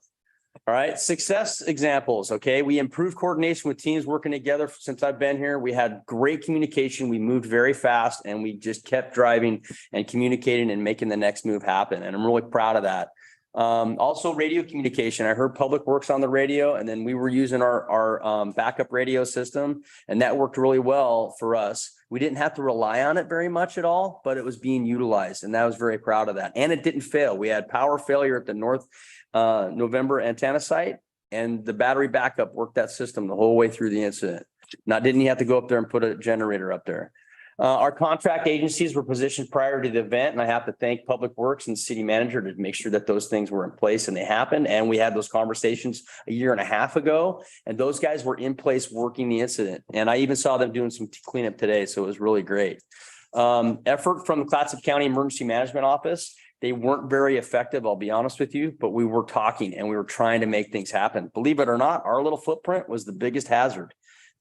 All right. Success examples. Okay. We improved coordination with teams working together since I've been here. We had great communication. We moved very fast, and we just kept driving and communicating and making the next move happen. And I'm really proud of that. Also radio communication. I heard Public Works on the radio, and then we were using our backup radio system, and that worked really well for us. We didn't have to rely on it very much at all, but it was being utilized, and I was very proud of that. And it didn't fail. We had power failure at the North November antenna site, and the battery backup worked that system the whole way through the incident. Now, didn't you have to go up there and put a generator up there? Our contract agencies were positioned prior to the event, and I have to thank Public Works and City Manager to make sure that those things were in place, and they happened. And we had those conversations a year and a half ago, and those guys were in place working the incident. And I even saw them doing some cleanup today, so it was really great. Effort from the Clatsop County Emergency Management Office. They weren't very effective, I'll be honest with you, but we were talking and we were trying to make things happen. Believe it or not, our little footprint was the biggest hazard.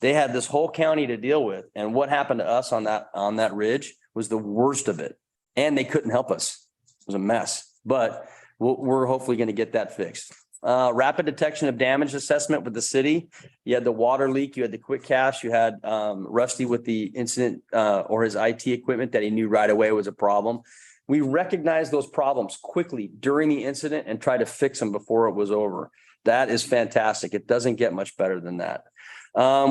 They had this whole county to deal with. And what happened to us on that ridge was the worst of it. And they couldn't help us. It was a mess, but we're hopefully going to get that fixed. Rapid detection of damage assessment with the city. You had the water leak, you had the quick cash, you had Rusty with the incident or his IT equipment that he knew right away was a problem. We recognized those problems quickly during the incident and tried to fix them before it was over. That is fantastic. It doesn't get much better than that.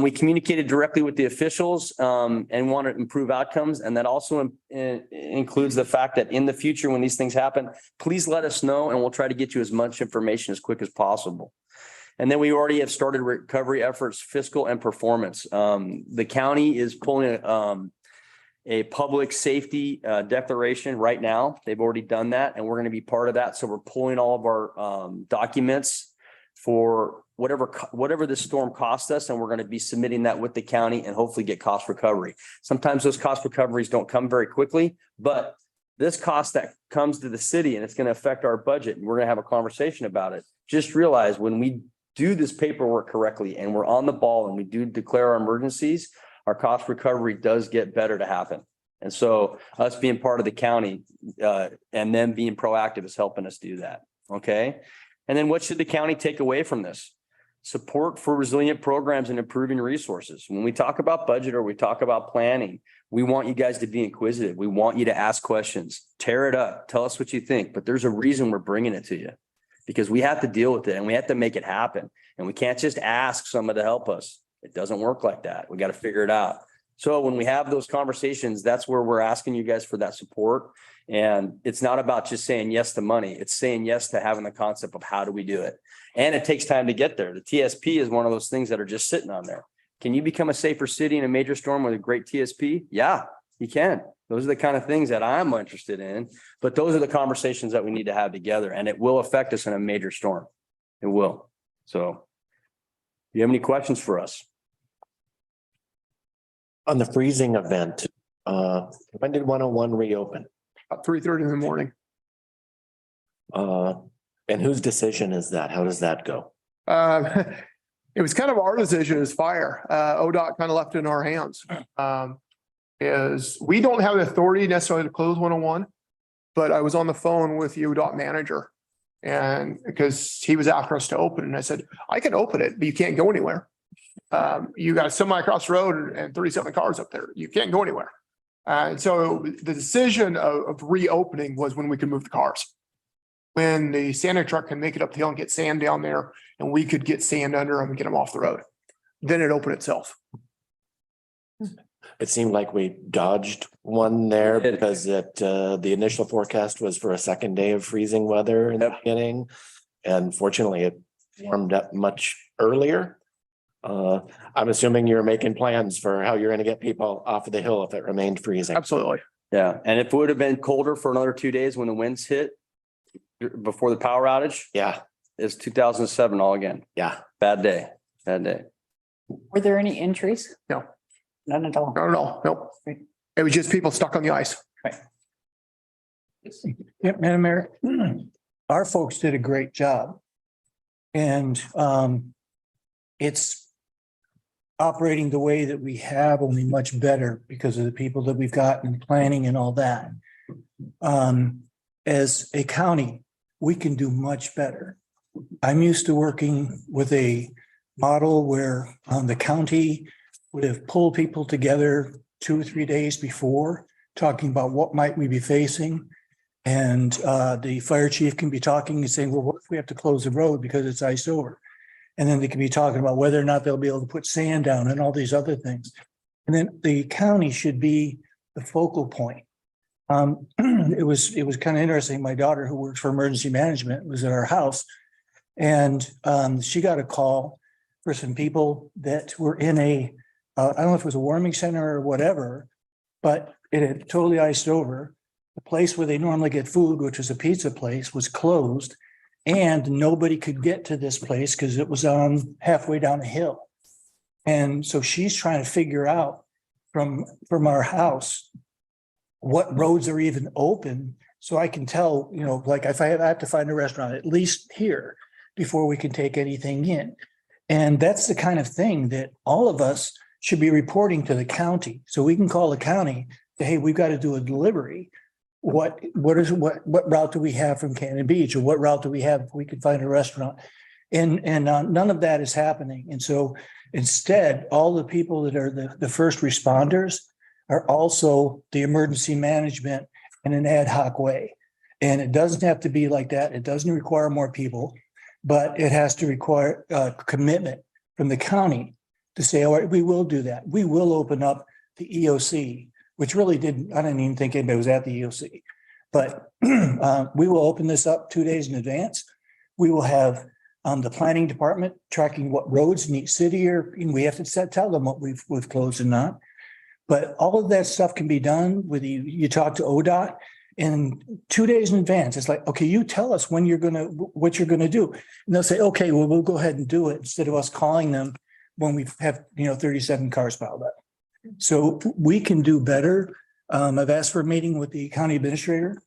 We communicated directly with the officials and want to improve outcomes. And that also includes the fact that in the future, when these things happen, please let us know, and we'll try to get you as much information as quick as possible. And then we already have started recovery efforts, fiscal and performance. The county is pulling a public safety declaration right now. They've already done that, and we're going to be part of that. So we're pulling all of our documents for whatever this storm cost us, and we're going to be submitting that with the county and hopefully get cost recovery. Sometimes those cost recoveries don't come very quickly, but this cost that comes to the city and it's going to affect our budget, and we're going to have a conversation about it. Just realize when we do this paperwork correctly and we're on the ball and we do declare our emergencies, our cost recovery does get better to happen. And so us being part of the county and them being proactive is helping us do that. Okay. And then what should the county take away from this? Support for resilient programs and improving resources. When we talk about budget or we talk about planning, we want you guys to be inquisitive. We want you to ask questions, tear it up, tell us what you think, but there's a reason we're bringing it to you, because we have to deal with it and we have to make it happen. And we can't just ask someone to help us. It doesn't work like that. We got to figure it out. So when we have those conversations, that's where we're asking you guys for that support. And it's not about just saying yes to money. It's saying yes to having the concept of how do we do it? And it takes time to get there. The TSP is one of those things that are just sitting on there. Can you become a safer city in a major storm with a great TSP? Yeah, you can. Those are the kind of things that I'm interested in, but those are the conversations that we need to have together, and it will affect us in a major storm. It will. So do you have any questions for us? On the freezing event, when did 101 reopen? About 3:30 in the morning. And whose decision is that? How does that go? It was kind of our decision as fire. ODOT kind of left it in our hands. Is we don't have the authority necessarily to close 101, but I was on the phone with the ODOT manager, and because he was after us to open, and I said, I can open it, but you can't go anywhere. You got a semi across the road and 37 cars up there. You can't go anywhere. And so the decision of reopening was when we could move the cars. When the sanding truck can make it up the hill and get sand down there, and we could get sand under them and get them off the road. then it opened itself. It seemed like we dodged one there because the initial forecast was for a second day of freezing weather in the beginning. And fortunately, it warmed up much earlier. I'm assuming you're making plans for how you're going to get people off of the hill if it remained freezing. Absolutely. Yeah, and if it would have been colder for another 2 days when the winds hit before the power outage, Yeah, it's 2007 all again. yeah. Bad day, bad day. Were there any injuries? No. None at all. No, nope. It was just people stuck on the ice. Yeah, Madam Mayor, our folks did a great job. And it's operating the way that we have, only much better because of the people that we've got in planning and all that. As a county, we can do much better. I'm used to working with a model where the county would have pulled people together 2 or 3 days before, talking about what might we be facing. And the fire chief can be talking and saying, well, what if we have to close the road because it's iced over? And then they can be talking about whether or not they'll be able to put sand down and all these other things. And then the county should be the focal point. It was kind of interesting. My daughter, who works for emergency management, was at our house. And she got a call for some people that were in I don't know if it was a warming center or whatever, but it had totally iced over. The place where they normally get food, which was a pizza place, was closed. And nobody could get to this place because it was on halfway down a hill. And so she's trying to figure out from our house what roads are even open. So I can tell, like if I have to find a restaurant, at least here, before we can take anything in. And that's the kind of thing that all of us should be reporting to the county. So we can call the county, say, hey, we've got to do a delivery. What route do we have from Cannon Beach, or what route do we have if we could find a restaurant? And none of that is happening. And so instead, all the people that are the first responders are also the emergency management in an ad hoc way. And it doesn't have to be like that. It doesn't require more people, but it has to require a commitment from the county to say, all right, we will do that. We will open up the EOC, which really didn't, I didn't even think anybody was at the EOC. But we will open this up 2 days in advance. We will have the planning department tracking what roads in each city are, and we have to tell them what we've closed and not. But all of that stuff can be done with you talk to ODOT and 2 days in advance. It's like, okay, you tell us what you're gonna do. And they'll say, okay, well, we'll go ahead and do it instead of us calling them when we have 37 cars piled up. So we can do better. I've asked for a meeting with the county administrator,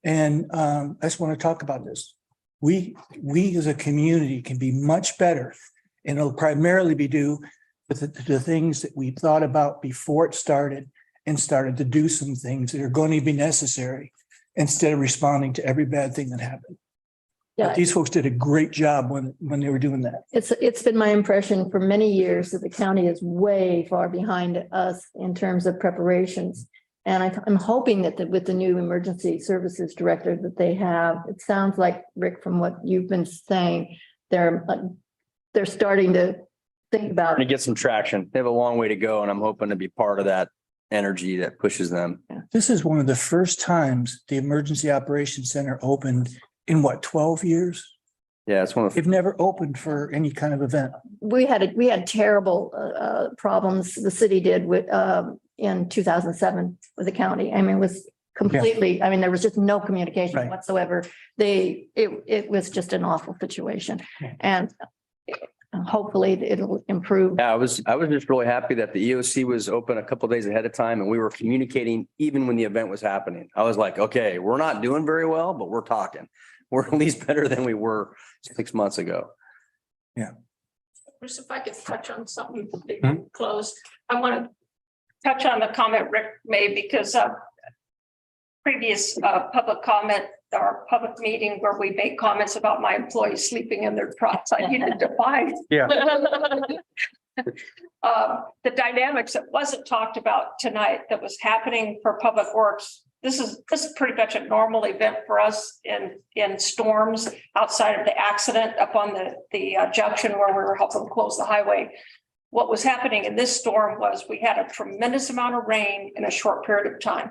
and I just want to talk about this. We as a community can be much better, and it'll primarily be due with the things that we thought about before it started and started to do some things that are going to be necessary instead of responding to every bad thing that happened. Yeah. But these folks did a great job when they were doing that. It's been my impression for many years that the county is way far behind us in terms of preparations. And I'm hoping that with the new emergency services director that they have, it sounds like, Rick, from what you've been saying, they're starting to think about. To get some traction. They have a long way to go, and I'm hoping to be part of that energy that pushes them. This is one of the first times the Emergency Operations Center opened in 12 years? Yeah, it's one of They've never opened for any kind of event. We had terrible problems. The city did with in 2007 with the county. I mean, it was completely, I mean, there was just no communication whatsoever. It was just an awful situation. And hopefully it'll improve. Yeah, I was just really happy that the EOC was open a couple of days ahead of time, and we were communicating even when the event was happening. I was like, okay, we're not doing very well, but we're talking. We're at least better than we were 6 months ago. Yeah. Bruce, if I could touch on something before we close, I want to touch on the comment Rick made, because previous public comment, our public meeting where we made comments about my employees sleeping in their trucks, I needed to find. Yeah. The dynamics that wasn't talked about tonight that was happening for Public Works. This is pretty much a normal event for us in storms outside of the accident up on the junction where we were helping close the highway. what was happening in this storm was we had a tremendous amount of rain in a short period of time.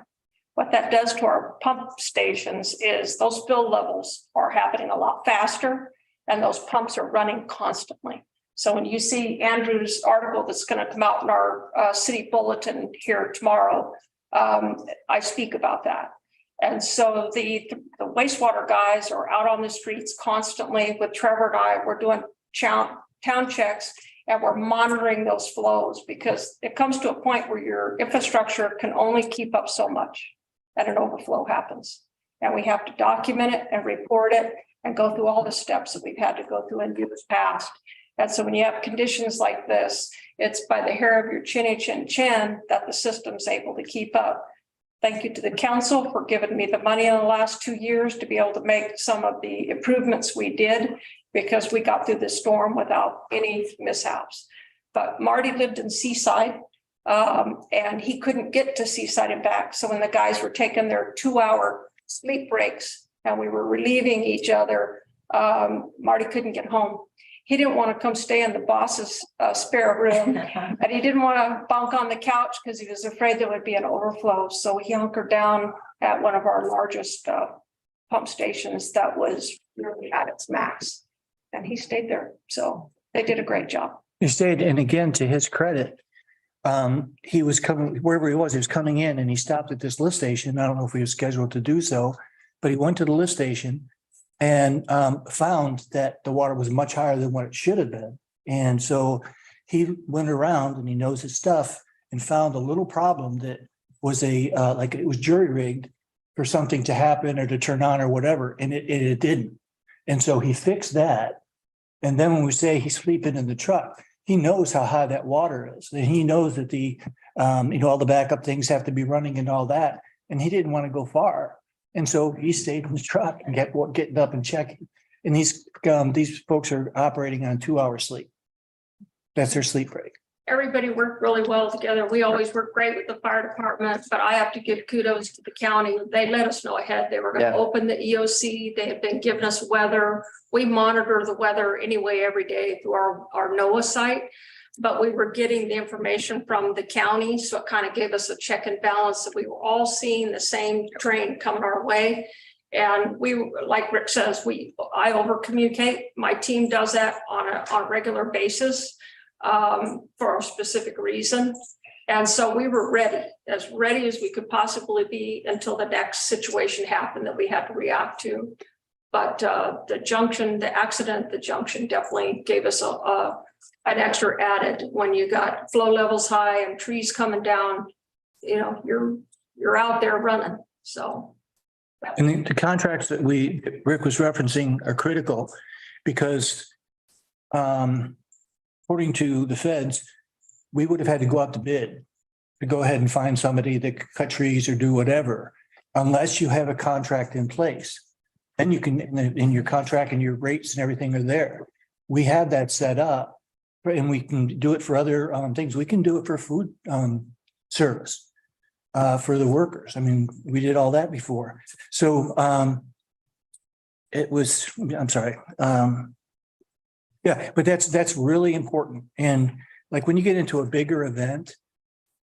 What that does to our pump stations is those spill levels are happening a lot faster and those pumps are running constantly. So when you see Andrew's article that's going to come out in our city bulletin here tomorrow, I speak about that. And so the wastewater guys are out on the streets constantly with Trevor and I. We're doing town checks and we're monitoring those flows because it comes to a point where your infrastructure can only keep up so much and an overflow happens. And we have to document it and report it and go through all the steps that we've had to go through in years past. And so when you have conditions like this, it's by the hair of your chinny chin chin that the system's able to keep up. Thank you to the council for giving me the money in the last 2 years to be able to make some of the improvements we did because we got through this storm without any mishaps. But Marty lived in Seaside and he couldn't get to Seaside and back. So when the guys were taking their 2-hour sleep breaks and we were relieving each other, Marty couldn't get home. He didn't want to come stay in the boss's spare room and he didn't want to bunk on the couch because he was afraid there would be an overflow. So he hunkered down at one of our largest pump stations that was really at its max. And he stayed there. So they did a great job. He stayed, and again, to his credit, he was coming, wherever he was coming in and he stopped at this lift station. I don't know if he was scheduled to do so, but he went to the lift station and found that the water was much higher than what it should have been. And so he went around and he knows his stuff and found a little problem that was like it was jury rigged for something to happen or to turn on or whatever. And it didn't. And so he fixed that. And then when we say he's sleeping in the truck, he knows how high that water is. And he knows that all the backup things have to be running and all that. And he didn't want to go far. And so he stayed in the truck and kept getting up and checking. And these folks are operating on 2-hour sleep. That's their sleep break. Everybody worked really well together. We always work great with the fire department, but I have to give kudos to the county. They let us know ahead. They were going to open the EOC. They have been giving us weather. We monitor the weather anyway every day through our NOAA site, but we were getting the information from the county. So it kind of gave us a check and balance that we were all seeing the same train coming our way. And we, like Rick says, I over communicate. My team does that on a regular basis for a specific reason. And so we were ready as we could possibly be until the next situation happened that we had to react to. But the accident, the junction definitely gave us an extra added when you got flow levels high and trees coming down, you're out there running. So. And the contracts that Rick was referencing are critical because according to the feds, we would have had to go out to bid to go ahead and find somebody that could cut trees or do whatever, unless you have a contract in place. Then you can, in your contract and your rates and everything are there. We have that set up and we can do it for other things. We can do it for food service for the workers. I mean, we did all that before. So I'm sorry. Yeah, but that's really important. And like when you get into a bigger event,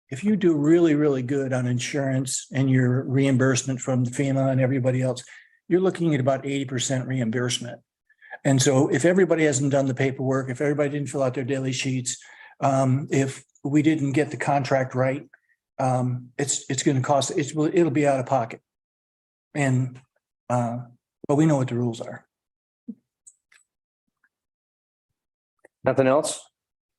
if you do really, really good on insurance and your reimbursement from FEMA and everybody else, you're looking at about 80% reimbursement. And so if everybody hasn't done the paperwork, if everybody didn't fill out their daily sheets, if we didn't get the contract right, it's going to cost, it'll be out of pocket. And, but we know what the rules are. Nothing else?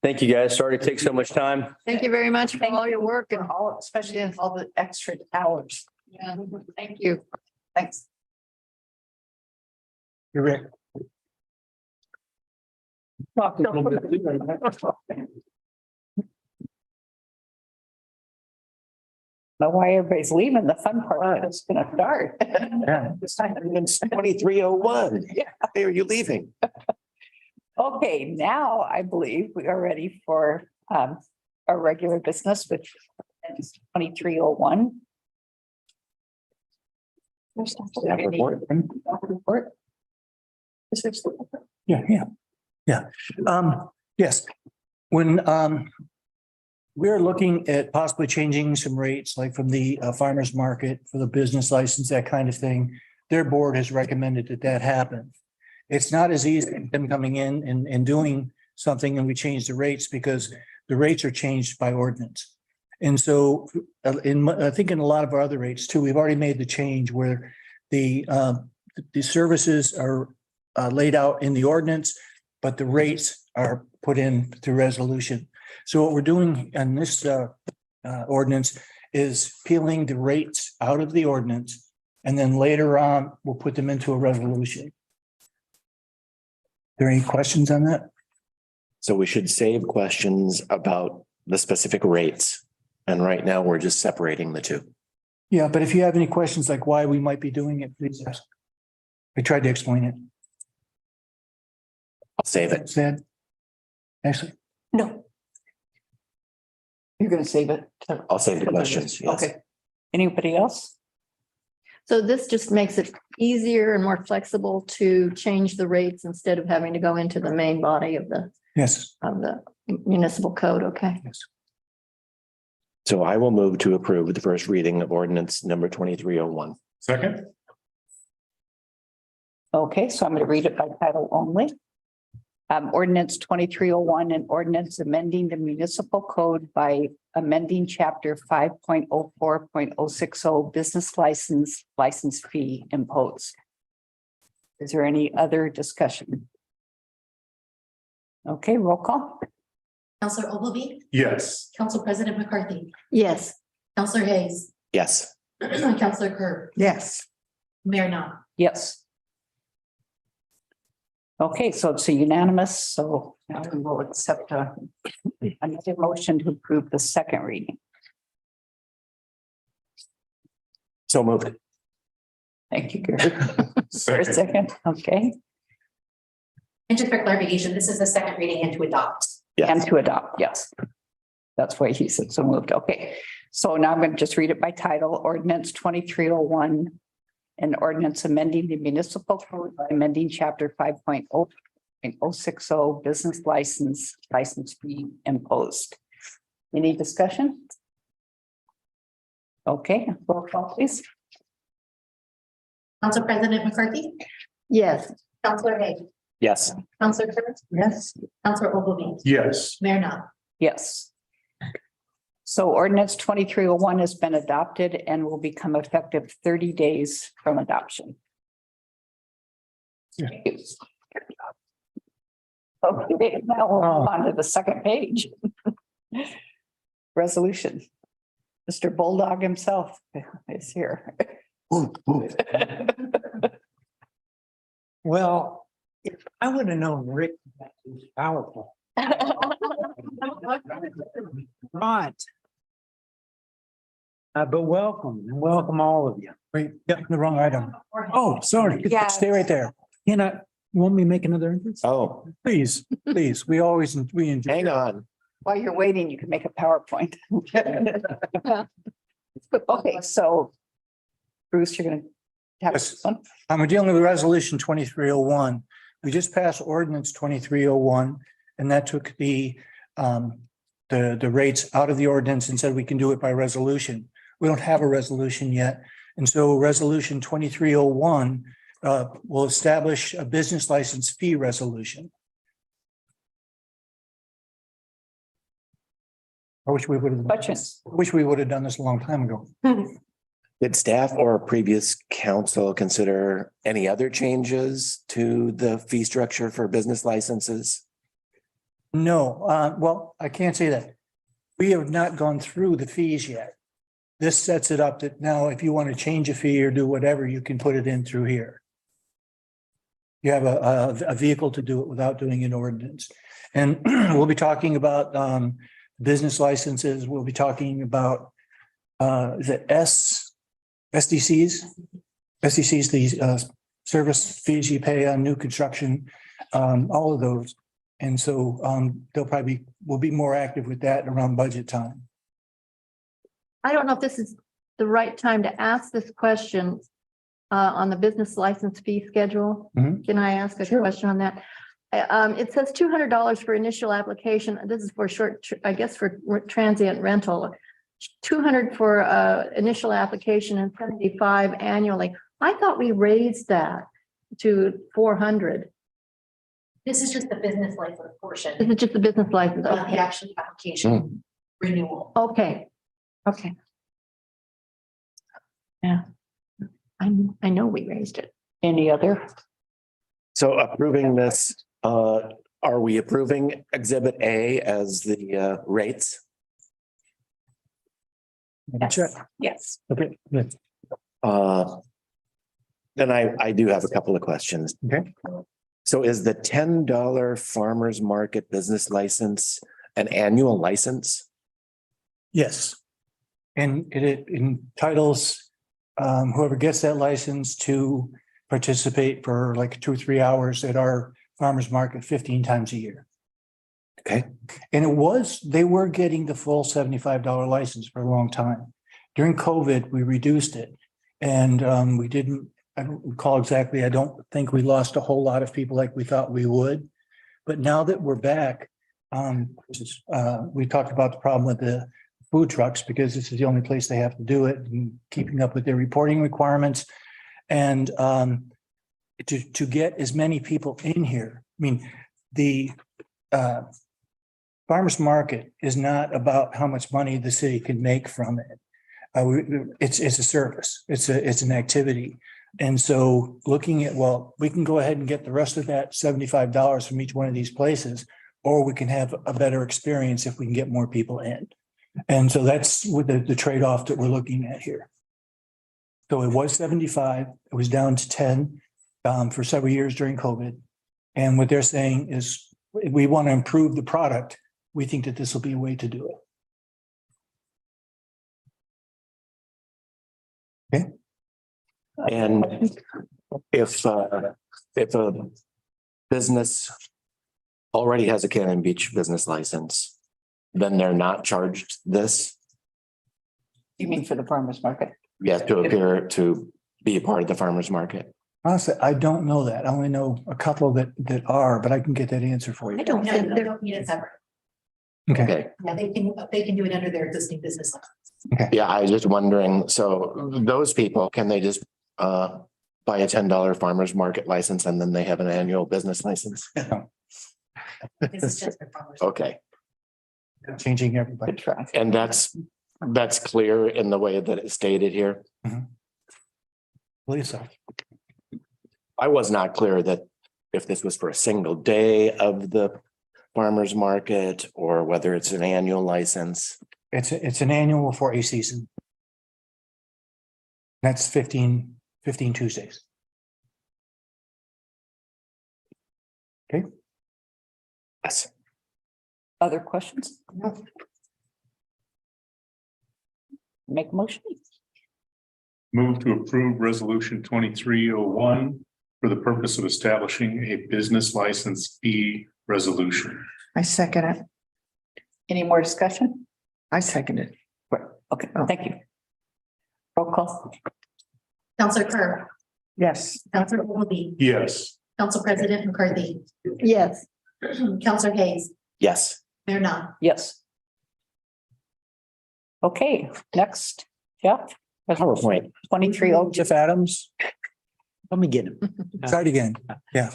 Thank you, guys. Sorry to take so much time. Thank you very much for all your work and Especially all the extra hours. yeah, thank you. Thanks. You're right. Know why everybody's leaving. The fun part is going to start. Yeah. It's 23:01. Yeah, why are you leaving? Okay, now I believe we are ready for our regular business, which is 23:01. Yeah. Yes. When we're looking at possibly changing some rates, like from the farmer's market for the business license, that kind of thing. Their board has recommended that that happen. It's not as easy as them coming in and doing something and we change the rates because the rates are changed by ordinance. And so I think in a lot of our other rates too, we've already made the change where the services are laid out in the ordinance, but the rates are put in through resolution. So what we're doing in this ordinance is peeling the rates out of the ordinance. And then later on, we'll put them into a resolution. Are there any questions on that? So we should save questions about the specific rates. And right now, we're just separating the two. Yeah, but if you have any questions like why we might be doing it, please ask. I tried to explain it. I'll save it. Said. Ashley? No. You're gonna save it? I'll save the questions. Yes. Okay. Anybody else? So this just makes it easier and more flexible to change the rates instead of having to go into the main body of the Yes. municipal code. Okay. Yes. So I will move to approve the first reading of ordinance number 2301. Second? Okay, so I'm going to read it by title only. Ordinance 2301, an ordinance amending the municipal code by amending chapter 5.04.060 business license fee imposed. Is there any other discussion? Okay, roll call. Counselor Ogilvy, Yes. Council President McCarthy, Yes. Counselor Hayes, Yes. Counselor Kerr, Yes. Mayor Knopf. Yes. Okay, so it's a unanimous, so now we will accept another motion to approve the second reading. So moved. Thank you, Gary. For a second, okay, And just for clarification, this is the second reading and to adopt. and to adopt, yes. That's why he said so moved, okay. So now I'm going to just read it by title, ordinance 2301. An ordinance amending the municipal code by amending chapter 5.0.060 business license fee imposed. Any discussion? Okay, roll call please. Council President McCarthy, Yes. Counselor Hayes, Yes. Counselor Kerr, Yes. Counselor Ogilvy, Yes. Mayor Knopf. Yes. So ordinance 2301 has been adopted and will become effective 30 days from adoption. Okay, now we'll move on to the second page. Resolution. Mr. Bulldog himself is here. Well, if I would have known Rick was powerful. Right. But welcome and welcome all of you. Wait, yeah, the wrong item. Oh, sorry. Yes. Stay right there. You want me to make another entrance? Oh, Please, please. We enjoy. hang on. While you're waiting, you can make a PowerPoint. Okay, so Bruce, you're gonna have Yes. this one. We're dealing with resolution 2301. We just passed ordinance 2301, and that took the rates out of the ordinance and said we can do it by resolution. We don't have a resolution yet. And so resolution 2301 will establish a business license fee resolution. I wish we would have. Questions? Wish we would have done this a long time ago. Did staff or previous council consider any other changes to the fee structure for business licenses? No, well, I can't say that. We have not gone through the fees yet. This sets it up that now if you want to change a fee or do whatever, you can put it in through here. You have a vehicle to do it without doing an ordinance. And we'll be talking about business licenses. We'll be talking about the SDCs. SDCs, the service fees you pay on new construction, all of those. And so we'll be more active with that around budget time. I don't know if this is the right time to ask this question on the business license fee schedule. Mhm. Can I ask a question on that? It says $200 for initial application. This is for short, I guess for transient rental. 200 for initial application and 75 annually. I thought we raised that to 400. This is just the business license portion, This is just the business license. not the Okay. actual application renewal. Okay. Okay. Yeah. I know we raised it. Any other? So approving this, are we approving Exhibit A as the rates? Check. Yes. Okay, good. Then I do have a couple of questions. Okay. So is the $10 farmer's market business license an annual license? Yes. And it entitles whoever gets that license to participate for like 2 or 3 hours at our farmer's market 15 times a year. Okay. And they were getting the full $75 license for a long time. During COVID, we reduced it. And I don't recall exactly, I don't think we lost a whole lot of people like we thought we would. But now that we're back, we talked about the problem with the food trucks because this is the only place they have to do it and keeping up with their reporting requirements. And to get as many people in here, I mean, the farmer's market is not about how much money the city can make from it. It's a service. It's an activity. And so looking at, well, we can go ahead and get the rest of that $75 from each one of these places, or we can have a better experience if we can get more people in. And so that's with the trade-off that we're looking at here. So it was 75, it was down to 10 for several years during COVID. And what they're saying is we want to improve the product. We think that this will be a way to do it. Okay. And if a business already has a Cannon Beach business license, then they're not charged this? You mean for the farmer's market? Yes, to appear to be a part of the farmer's market. Honestly, I don't know that. I only know a couple that are, but I can get that answer for you. I don't think they don't need it separate. Okay. Yeah, they can do it under their existing business license. Yeah, I was just wondering, so those people, can they just buy a $10 farmer's market license and then they have an annual business license? This is just for farmers. Okay. Changing everybody. Good try. And that's clear in the way that it's stated here. Believe so. I was not clear that if this was for a single day of the farmer's market or whether it's an annual license. It's an annual for a season. That's 15 Tuesdays. Okay. Yes. Other questions? Make a motion. Move to approve resolution 2301 for the purpose of establishing a business license fee resolution. I second it. Any more discussion? I second it. Okay, thank you. Roll call. Counselor Kerr, Yes. Counselor Willoughby, Yes. Council President McCarthy, Yes. Counselor Hayes, Yes. Mayor Knopf. Yes. Okay, next, Jeff. PowerPoint. 2302. Jeff Adams. Let me get him. Try it again. Yeah.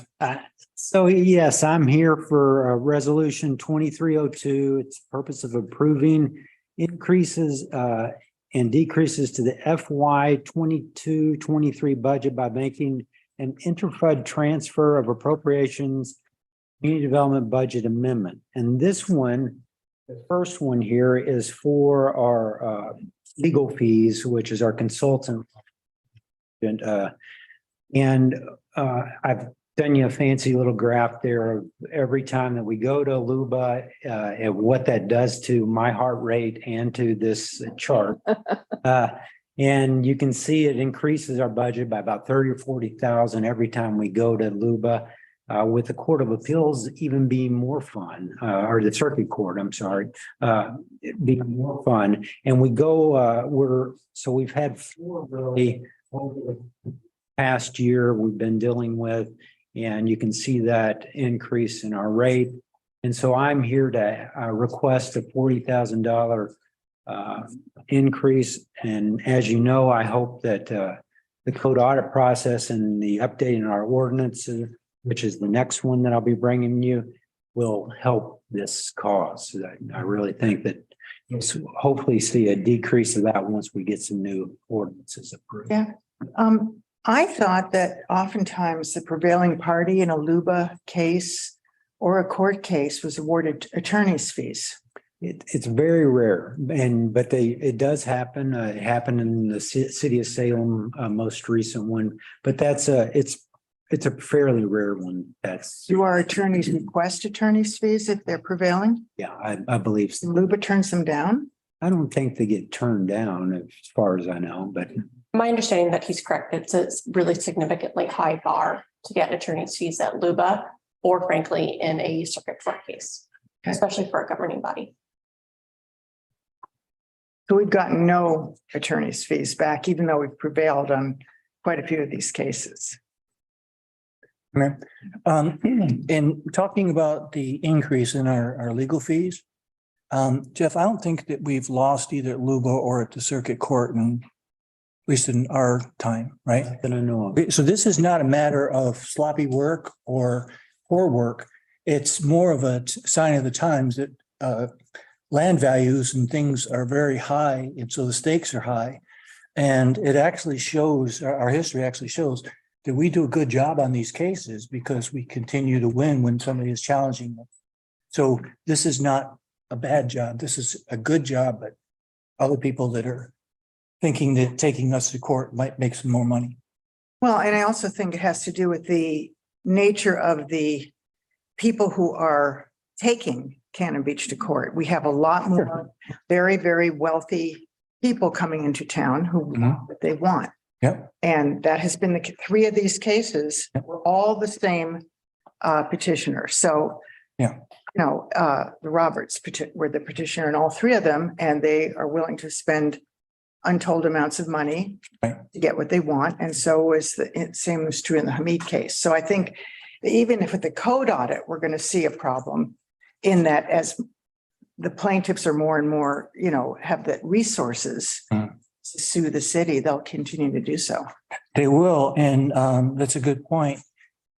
So yes, I'm here for resolution 2302. It's the purpose of approving increases and decreases to the FY 22-23 budget by making an interfund transfer of appropriations, community development budget amendment. And this one, the first one here is for our legal fees, which is our consultant. And I've done you a fancy little graph there of every time that we go to Aluba and what that does to my heart rate and to this chart. And you can see it increases our budget by about 30 or 40,000 every time we go to Aluba, with the Court of Appeals even being more fun, or the Circuit Court, I'm sorry, being more fun. And we go, so we've had 4 really over the past year we've been dealing with. And you can see that increase in our rate. And so I'm here to request a $40,000 increase. And as you know, I hope that the code audit process and the update in our ordinances, which is the next one that I'll be bringing you, will help this cause. I really think that you'll hopefully see a decrease of that once we get some new ordinances approved. Yeah. I thought that oftentimes the prevailing party in a LUBA case or a court case was awarded attorney's fees. It's very rare, but it does happen. It happened in the city of Salem, most recent one, but it's a fairly rare one. Do our attorneys request attorney's fees if they're prevailing? Yeah, I believe so. LUBA turns them down? I don't think they get turned down as far as I know, but My understanding that he's correct. It's a really significantly high bar to get attorney's fees at LUBA or frankly in a circuit court case, especially for a governing body. So we've gotten no attorney's fees back, even though we've prevailed on quite a few of these cases. In talking about the increase in our legal fees, Jeff, I don't think that we've lost either at LUBA or at the circuit court, and at least in our time, right? I don't know. So this is not a matter of sloppy work or poor work. It's more of a sign of the times that land values and things are very high, and so the stakes are high. And it actually shows, our history actually shows that we do a good job on these cases because we continue to win when somebody is challenging them. So this is not a bad job. This is a good job, but other people that are thinking that taking us to court might make some more money. Well, and I also think it has to do with the nature of the people who are taking Cannon Beach to court. We have a lot more very, very wealthy people coming into town who want what they want. Yep. And that has been the three of these cases were all the same petitioner. So, yeah, you know, the Roberts were the petitioner in all three of them, and they are willing to spend untold amounts of money to get what they want. And so is the same was true in the Hamid case. So I think even if with the code audit, we're going to see a problem in that as the plaintiffs are more and more, you know, have the resources to sue the city, they'll continue to do so. They will. And that's a good point.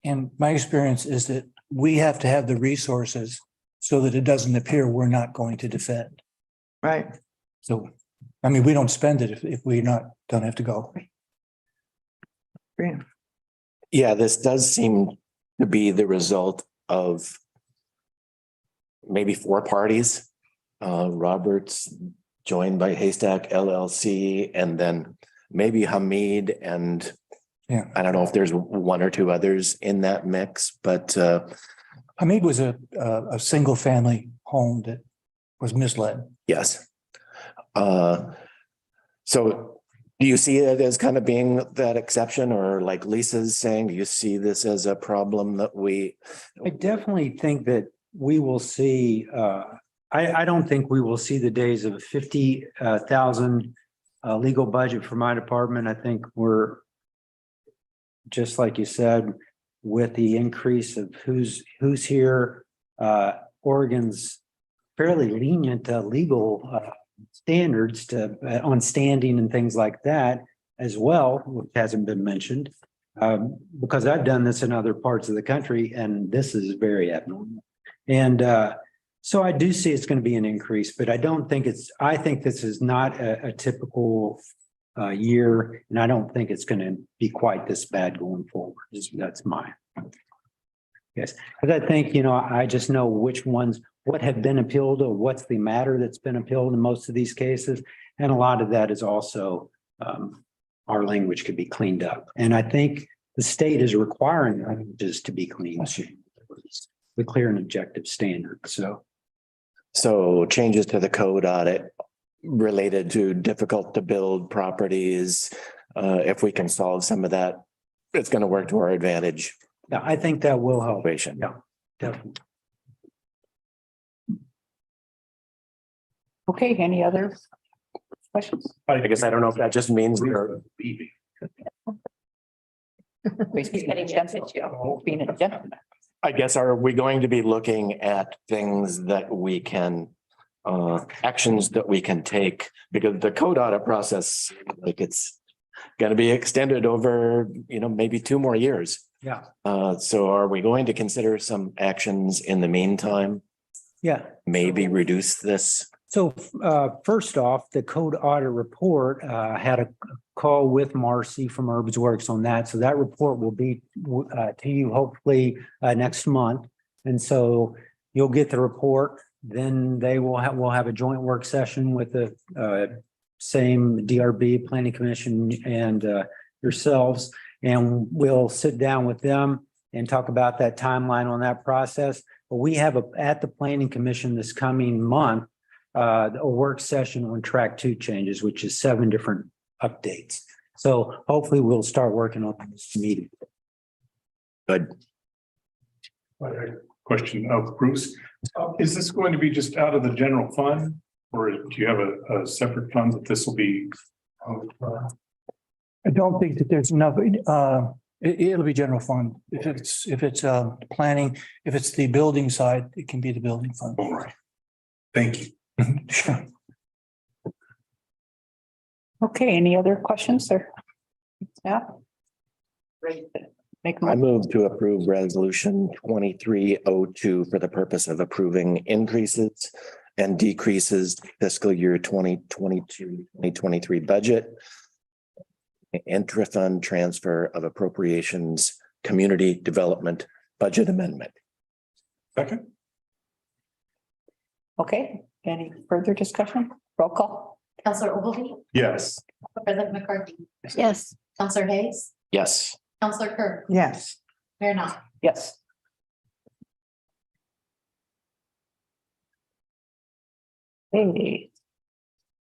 And my experience is that we have to have the resources so that it doesn't appear we're not going to defend. Right. So, I mean, we don't spend it if we don't have to go. Yeah, this does seem to be the result of maybe four parties. Roberts joined by Haystack LLC, and then maybe Hamid, and I don't know if there's one or two others in that mix, but Hamid was a single family home that was misled. Yes. So do you see it as kind of being that exception, or like Lisa's saying, do you see this as a problem that I definitely think that we will see, I don't think we will see the days of 50,000 legal budget for my department. I think we're, just like you said, with the increase of who's here, Oregon's fairly lenient legal standards on standing and things like that as well, which hasn't been mentioned, because I've done this in other parts of the country, and this is very abnormal. And so I do see it's going to be an increase, but I don't think I think this is not a typical year, and I don't think it's going to be quite this bad going forward. That's my guess. Because I think, you know, I just know what have been appealed, or what's the matter that's been appealed in most of these cases. And a lot of that is also our language could be cleaned up. And I think the state is requiring languages to be cleaned. The clear and objective standard. So changes to the code audit related to difficult to build properties, if we can solve some of that, it's going to work to our advantage. Yeah, I think that will help. Yeah, definitely. Okay, any other questions? I guess I don't know if that just means we're leaving. Being a gentleman. I guess, are we going to be looking at things that we can, actions that we can take? Because the code audit process, like it's going to be extended over, maybe 2 more years. Yeah. So are we going to consider some actions in the meantime? Yeah. Maybe reduce this? So first off, the code audit report had a call with Marcy from Herbs Works on that. So that report will be to you hopefully next month. And so you'll get the report. Then we'll have a joint work session with the same DRB, Planning Commission, and yourselves. And we'll sit down with them and talk about that timeline on that process. But we have at the Planning Commission this coming month, a work session on track 2 changes, which is 7 different updates. So hopefully we'll start working on this meeting. Good. Question of Bruce. Is this going to be just out of the general fund? Or do you have a separate fund that this will be? I don't think that there's enough, it'll be general fund. If it's planning, if it's the building side, it can be the building fund. All right. Thank you. Sure. Okay, any other questions or? Yeah. Make I move to approve resolution 2302 for the purpose of approving increases and decreases fiscal year 2022-2023 budget. Intra-fund transfer of appropriations, community development budget amendment. Second. Okay, any further discussion? Roll call. Counselor Ogilvy, Yes. President McCarthy, Yes. Counselor Hayes, Yes. Counselor Kerr, Yes. Mayor Knopf. Yes. Hey.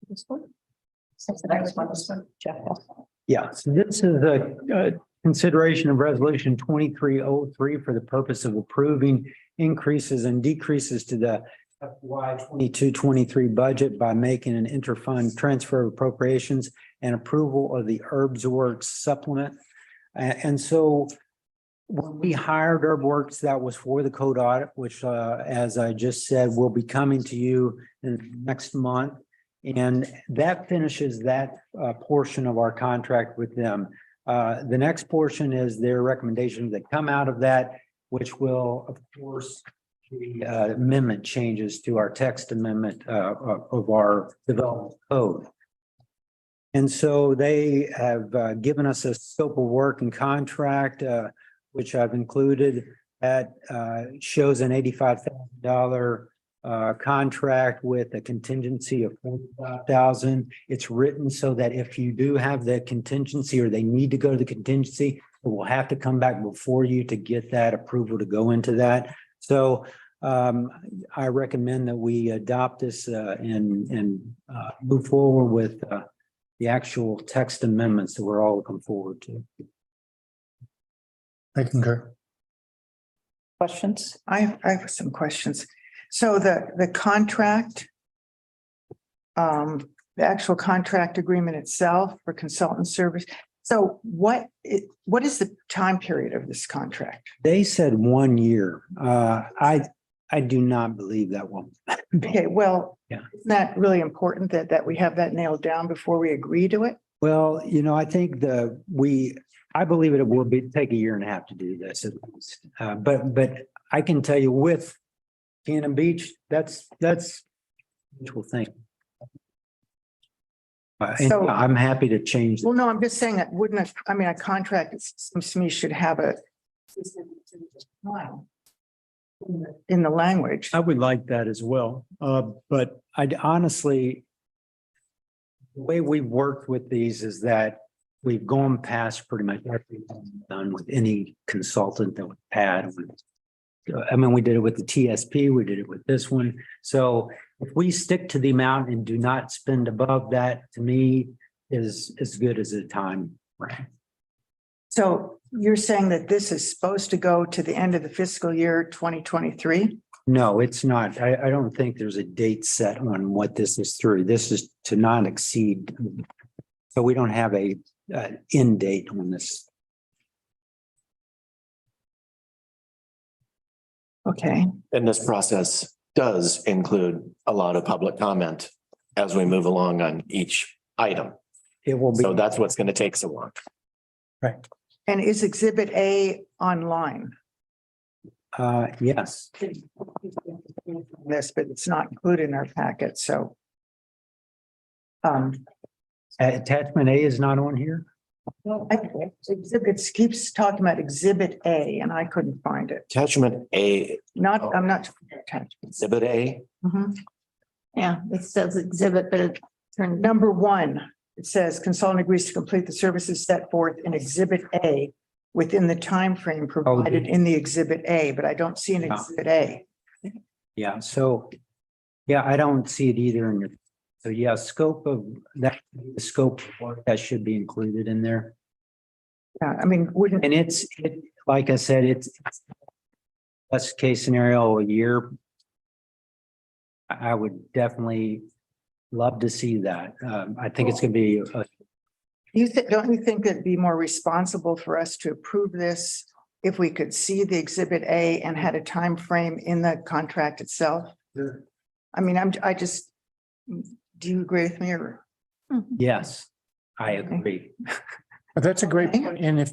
This one? Since the next one is Jeff. Yeah, so this is a consideration of resolution 2303 for the purpose of approving increases and decreases to the FY 22-23 budget by making an interfund transfer of appropriations and approval of the Herbs Works supplement. And so when we hired Herb Works, that was for the code audit, which, as I just said, will be coming to you in next month. And that finishes that portion of our contract with them. The next portion is their recommendations that come out of that, which will, of course, the amendment changes to our text amendment of our development code. And so they have given us a scope of work and contract, which I've included, that shows an $85,000 contract with a contingency of $45,000. It's written so that if you do have the contingency or they need to go to the contingency, it will have to come back before you to get that approval to go into that. So I recommend that we adopt this and move forward with the actual text amendments that we're all looking forward to. I concur. Questions? I have some questions. So the contract, the actual contract agreement itself for consultant service. So what is the time period of this contract? They said 1 year. I do not believe that one. Okay, well, Yeah. isn't that really important that we have that nailed down before we agree to it? Well, I think I believe it will take 1.5 years to do this at least. But I can tell you with Cannon Beach, that's wishful thinking. And So- I'm happy to change. Well, no, I'm just saying that a contract, it seems to me, should have in the language. I would like that as well. But I'd honestly, the way we've worked with these is that we've gone past pretty much everything done with any consultant that we've had. I mean, we did it with the TSP, we did it with this one. So if we stick to the amount and do not spend above that, to me, is as good as a time frame. So you're saying that this is supposed to go to the end of the fiscal year 2023? No, it's not. I don't think there's a date set on what this is through. This is to not exceed. So we don't have a end date on this. Okay, And this process does include a lot of public comment as we move along on each item. It will be. So that's what's going to take so long. and is Exhibit A online? Yes, This, but it's not included in our packet, so. attachment A is not on here. Exhibits keeps talking about Exhibit A and I couldn't find it. Attachment A, I'm not. Attachments. Exhibit A. Mhm. Yeah, it says exhibit, but it turned. Number one, it says consultant agrees to complete the services set forth in Exhibit A within the time frame provided in the Exhibit A, but I don't see an Exhibit A. Yeah, so, yeah, I don't see it either in your, so yeah, scope of that, the scope of work that should be included in there. Yeah, I mean, wouldn't, And like I said, it's best case scenario a year. I would definitely love to see that. I think it's gonna be, don't you think it'd be more responsible for us to approve this if we could see the Exhibit A and had a time frame in the contract itself? I mean, do you agree with me or? yes, I agree. But that's a great point. And if,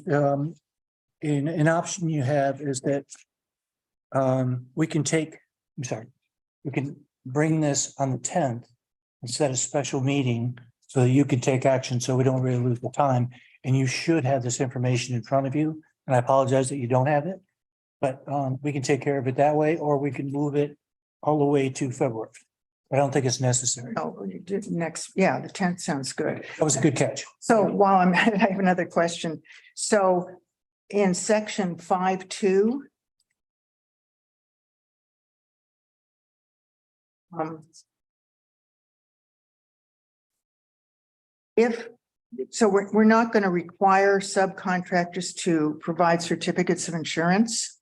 in an option you have is that we can we can bring this on the 10th and set a special meeting so that you can take action, so we don't really lose the time. And you should have this information in front of you. And I apologize that you don't have it, but we can take care of it that way, or we can move it all the way to February. I don't think it's necessary. No, you did next, yeah, the 10th sounds good. That was a good catch. So while I'm, I have another question. So in section 5.2. So we're not going to require subcontractors to provide certificates of insurance.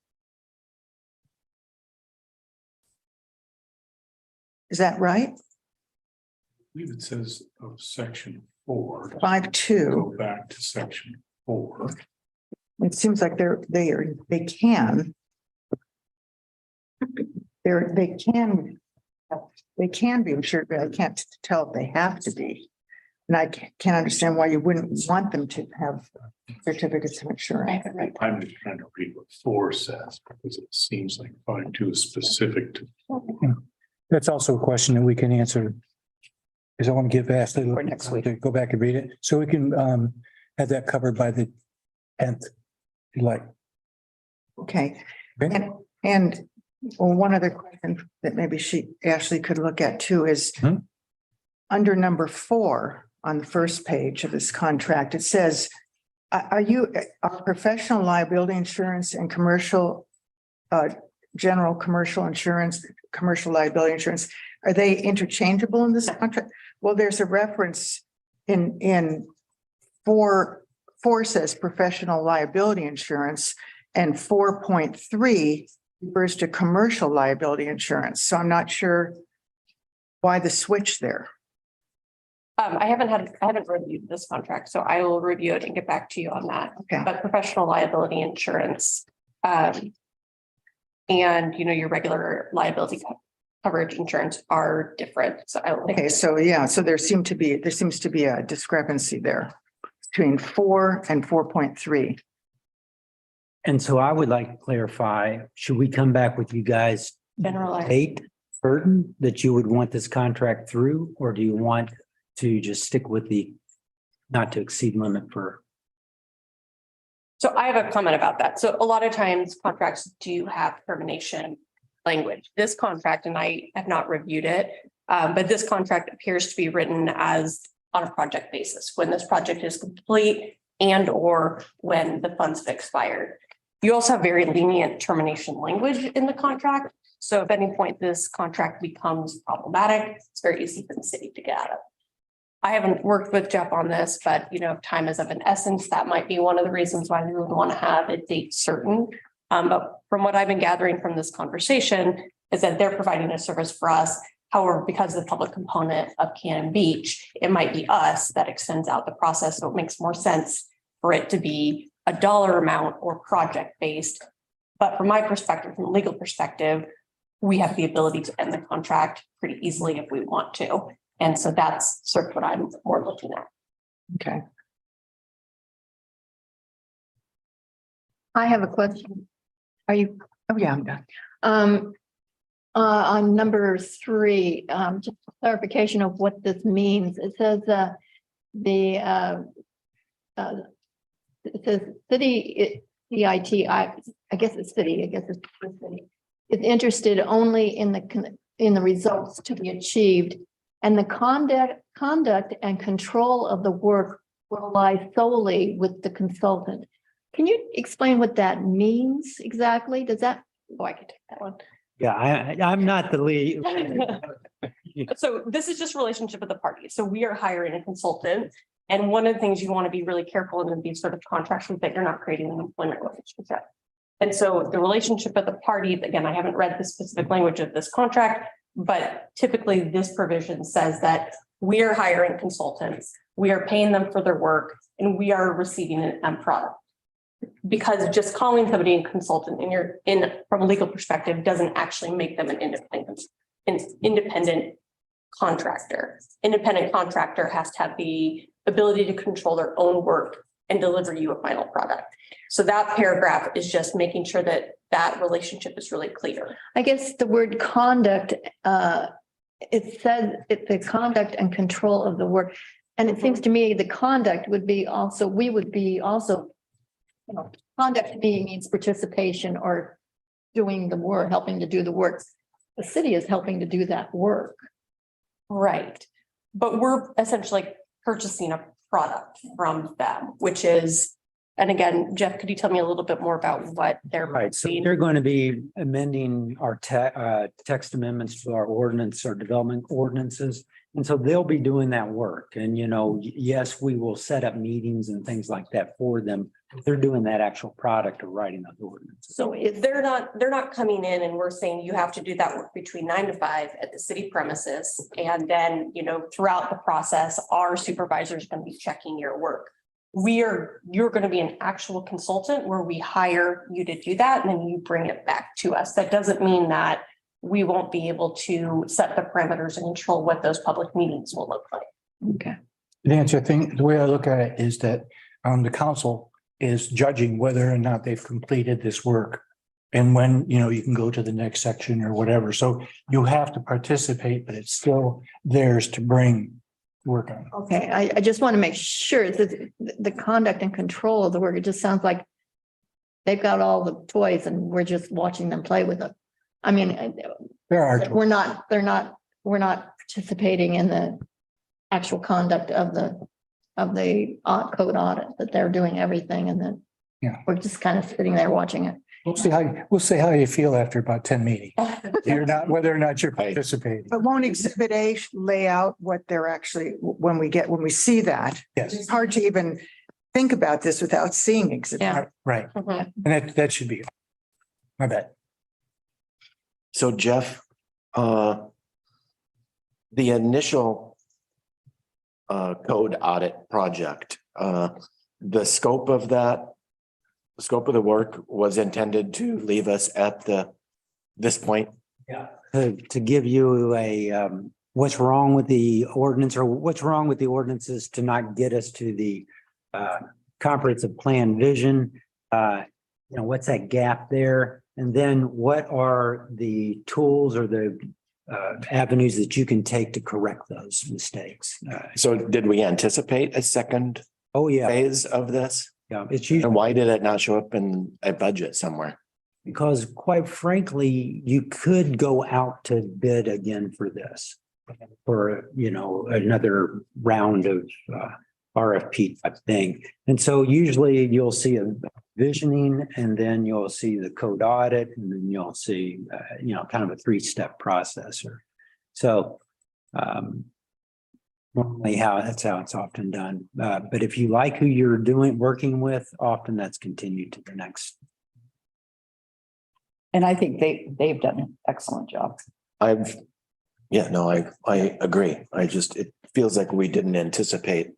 Is that right? I believe it says of section 4. 5.2. Go back to section 4. It seems like they can. They can be insured, but I can't tell if they have to be. And I can't understand why you wouldn't want them to have certificates of insurance. I'm just trying to read what 4 says because it seems like 5.2 is specific to. That's also a question that we can answer. Because I want to give Ashley For next week. to go back and read it, so we can have that covered by the 10th. If you like. Okay, and well, one other question that maybe Ashley could look at too is under number 4 on the first page of this contract, it says, are professional liability insurance and commercial, general commercial insurance, commercial liability insurance, are they interchangeable in this contract? Well, there's a reference in 4 says professional liability insurance and 4.3 refers to commercial liability insurance. So I'm not sure why the switch there. I haven't reviewed this contract, so I will review it and get back to you on that. Okay. But professional liability insurance, and your regular liability coverage insurance are different. So I will. Okay, so yeah, so there seems to be a discrepancy there between 4 and 4.3. And so I would like to clarify, should we come back with you guys? Generalized. Date certain that you would want this contract through, or do you want to just stick with the not to exceed limit for? So I have a comment about that. So a lot of times contracts do have termination language. This contract, and I have not reviewed it, but this contract appears to be written as on a project basis, when this project is complete and or when the funds have expired. You also have very lenient termination language in the contract. So if at any point this contract becomes problematic, it's very easy for the city to get out of. I haven't worked with Jeff on this, but if time is of an essence, that might be one of the reasons why we would want to have a date certain. But from what I've been gathering from this conversation is that they're providing a service for us. However, because of the public component of Cannon Beach, it might be us that extends out the process. So it makes more sense for it to be a dollar amount or project based But from my perspective, from a legal perspective, we have the ability to end the contract pretty easily if we want to. And so that's sort of what I'm more looking at. Okay. I have a question. Are you, Oh, yeah, I'm done. on number 3, just clarification of what this means. It says, it says city, CIT, I guess it's city, I guess it's the city, is interested only in the results to be achieved, and the conduct and control of the work will lie solely with the consultant. Can you explain what that means exactly? Does that, oh, I can take that one. Yeah, I'm not the lead. So this is just relationship with the parties. So we are hiring a consultant. And one of the things you want to be really careful in these sort of contracts is that you're not creating an employment relationship. And so the relationship of the parties, again, I haven't read the specific language of this contract, but typically this provision says that we are hiring consultants, we are paying them for their work, and we are receiving an end product. Because just calling somebody a consultant from a legal perspective doesn't actually make them an independent contractor. Independent contractor has to have the ability to control their own work and deliver you a final product. So that paragraph is just making sure that that relationship is really clear. I guess the word conduct, it says it's the conduct and control of the work. And it seems to me the conduct would be also, we would be also, you know, conduct to me means participation or doing the work, helping to do the work. The city is helping to do that work. Right. But we're essentially purchasing a product from them, which is, and again, Jeff, could you tell me a little bit more about what they're Right, so doing? they're going to be amending our text amendments to our ordinance or development ordinances. And so they'll be doing that work. And, you know, yes, we will set up meetings and things like that for them. They're doing that actual product of writing those ordinances. So they're not coming in and we're saying you have to do that work between 9 to 5 at the city premises. And then, you know, throughout the process, our supervisor is going to be checking your work. You're going to be an actual consultant where we hire you to do that and then you bring it back to us. That doesn't mean that we won't be able to set the parameters and control what those public meetings will look like. Okay. Nancy, I think the way I look at it is that the council is judging whether or not they've completed this work. And when, you know, you can go to the next section or whatever. So you have to participate, but it's still theirs to bring work on. Okay, I just want to make sure that the conduct and control of the work, it just sounds like they've got all the toys and we're just watching them play with them. I mean, There are. we're not participating in the actual conduct of the code audit, that they're doing everything and then we're just kind of sitting there watching it. We'll see how you feel after about 10 meetings. You're not, whether or not you're participating. But won't Exhibit A lay out what they're actually, when we see that? Yes. It's hard to even think about this without seeing Exhibit A. Right. And that should be. My bad. So Jeff, the initial code audit project, the scope of the work was intended to leave us at this point. Yeah. To give you a, what's wrong with the ordinance or what's wrong with the ordinances to not get us to the comprehensive plan vision. You know, what's that gap there? And then what are the tools or the avenues that you can take to correct those mistakes? So did we anticipate a second phase of this? Yeah, it's usually. And why did it not show up in a budget somewhere? Because quite frankly, you could go out to bid again for this. For, you know, another round of RFP type thing. And so usually you'll see a visioning and then you'll see the code audit and then you'll see, you know, kind of a 3-step process. So normally that's how it's often done. But if you like who you're working with, often that's continued to the next. And I think they've done an excellent job. I agree. It feels like we didn't anticipate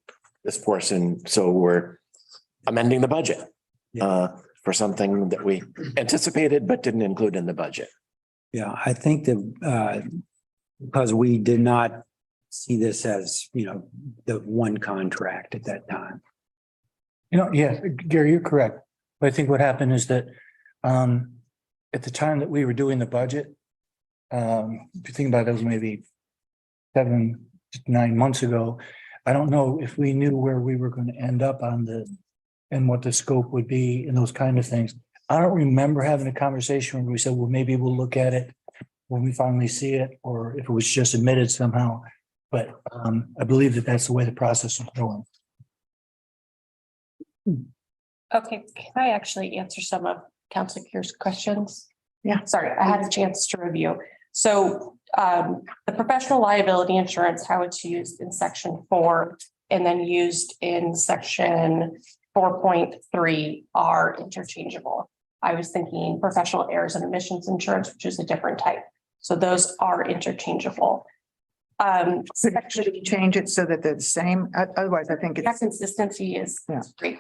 this portion, so we're amending the budget. for something that we anticipated but didn't include in the budget. Yeah, I think that because we did not see this as, the one contract at that time. Yeah, Gary, you're correct. But I think what happened is that at the time that we were doing the budget, if you think about it, it was maybe 7 to 9 months ago. I don't know if we knew where we were going to end up and what the scope would be and those kind of things. I don't remember having a conversation where we said, well, maybe we'll look at it when we finally see it, or if it was just admitted somehow. But I believe that that's the way the process is going. Okay, can I actually answer some of Councilor Keir's questions? Yeah. Sorry, I had a chance to review. So the professional liability insurance, how it's used in section 4 and then used in section 4.3 are interchangeable. I was thinking professional errors and omissions insurance, which is a different type. So those are interchangeable. Should we change it so that they're the same? Otherwise, I think That it's, consistency is Yeah. great.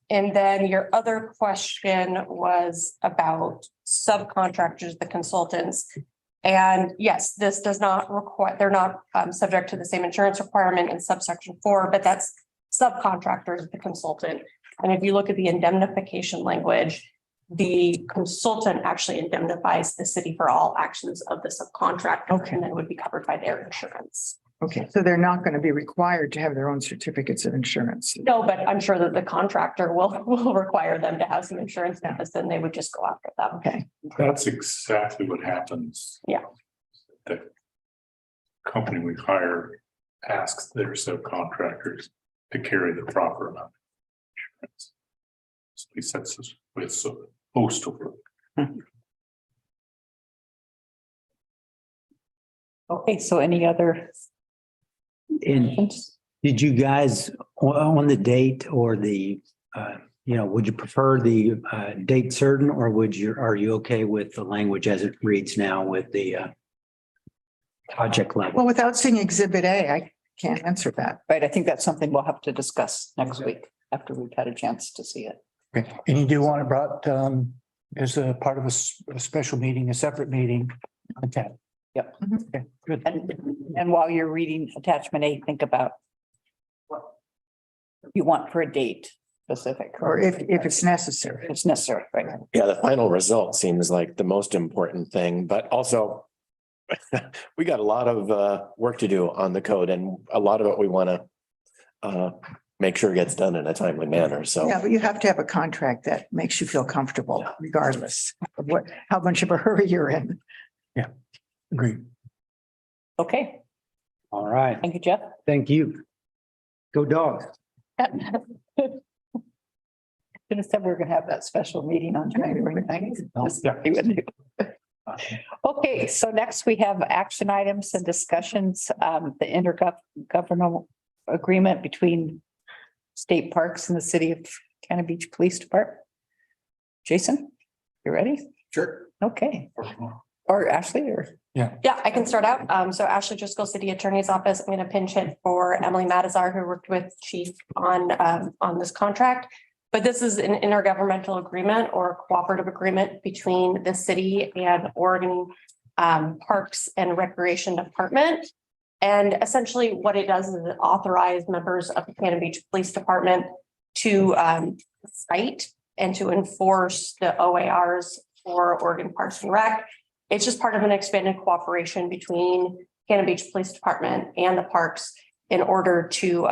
And then your other question was about subcontractors, the consultants. And yes, this does not require, they're not subject to the same insurance requirement in subsection 4, but that's subcontractors, the consultant. And if you look at the indemnification language, the consultant actually indemnifies the city for all actions of the subcontractor, and then would be covered by their insurance. okay, so they're not going to be required to have their own certificates of insurance. No, but I'm sure that the contractor will require them to have some insurance because then they would just go after them. Okay, That's exactly what happens. Yeah. The company we hire asks their subcontractors to carry the proper amount of insurance. So he sets us with so supposed to work. Okay, so any other? And did you guys on the date or the, would you prefer the date certain, or are you okay with the language as it reads now with the project level? well, without seeing exhibit A, I can't answer that. Right, I think that's something we'll have to discuss next week after we've had a chance to see it. Okay, and you do want it brought as a part of a special meeting, a separate meeting on tap. Yep. Okay, good. And while you're reading attachment A, think about what you want for a date specific. Or if it's necessary. If it's necessary, right? Yeah, the final result seems like the most important thing, but also we got a lot of work to do on the code, and a lot of it we want to make sure gets done in a timely manner. So Yeah, but you have to have a contract that makes you feel comfortable regardless of how much of a hurry you're in. Agreed. Okay, All right. thank you, Jeff. Thank you. Go dogs. Should have said we were gonna have that special meeting on January 9th. Okay, so next we have action items and discussions, the intergovernmental agreement between state parks and the city of Cannon Beach Police Department. Jason, you ready? Sure. Okay. Or Ashley, or? Yeah, I can start out. So Ashley Driscoll, City Attorney's Office. I'm going to pinch hit for Emily Matazar, who worked with Chief on this contract. But this is an intergovernmental agreement or cooperative agreement between the city and Oregon Parks and Recreation Department. And essentially what it does is it authorizes members of the Cannon Beach Police Department to cite and to enforce the OARs for Oregon Parks and Rec. It's just part of an expanded cooperation between Cannon Beach Police Department and the parks in order to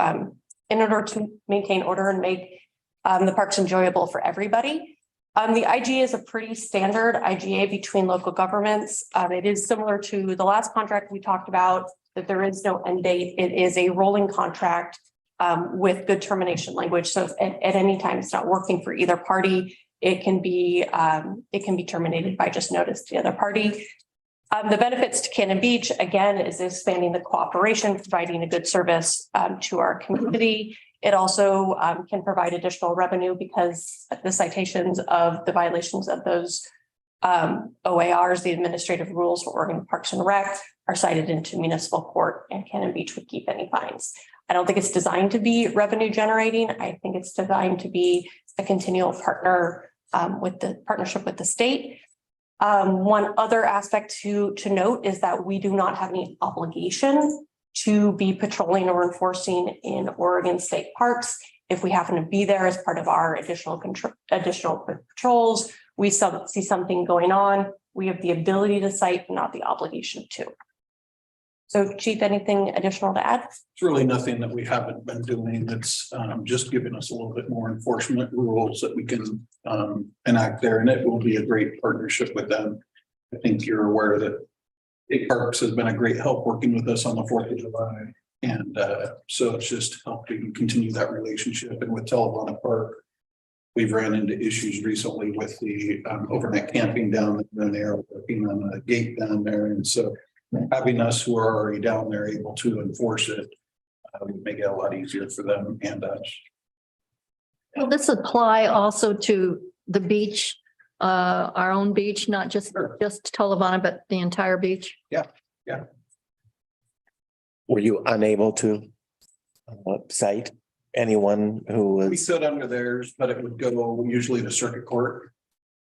maintain order and make the parks enjoyable for everybody. The IGA is a pretty standard IGA between local governments. It is similar to the last contract we talked about, that there is no end date. It is a rolling contract with good termination language. So if at any time it's not working for either party, it can be terminated by just notice to the other party. The benefits to Cannon Beach, again, is expanding the cooperation, providing a good service to our community. It also can provide additional revenue because the citations of the violations of those OARs, the administrative rules for Oregon Parks and Rec, are cited into municipal court, and Cannon Beach would keep any fines. I don't think it's designed to be revenue generating. I think it's designed to be a continual partner with the partnership with the state. One other aspect to note is that we do not have any obligation to be patrolling or enforcing in Oregon state parks. If we happen to be there as part of our additional patrols, we see something going on, we have the ability to cite, not the obligation to. So Chief, anything additional to add? It's really nothing that we haven't been doing. That's just giving us a little bit more enforcement rules that we can enact there, and it will be a great partnership with them. I think you're aware that State Parks has been a great help working with us on the 4th of July. And so it's just helping continue that relationship. And with Televana Park, we've ran into issues recently with the overnight camping down there, and they are working on a gate down there. And so having us who are already down there able to enforce it would make it a lot easier for them and us. Will this apply also to the beach, our own beach, not just Televana, but the entire beach? Yeah, yeah. Were you unable to cite anyone who We was? sit under theirs, but it would go usually to circuit court.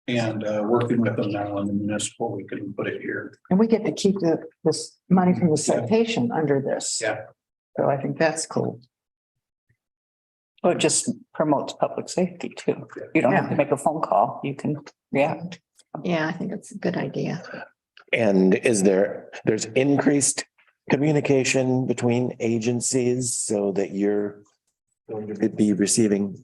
And working with them now in the municipal, we can put it here. And we get to keep this money from the citation under this. Yeah. So I think that's cool. Well, it just promotes public safety too. You don't have to make a phone call. You can react. Yeah, I think it's a good idea. And there's increased communication between agencies so that you're going to be receiving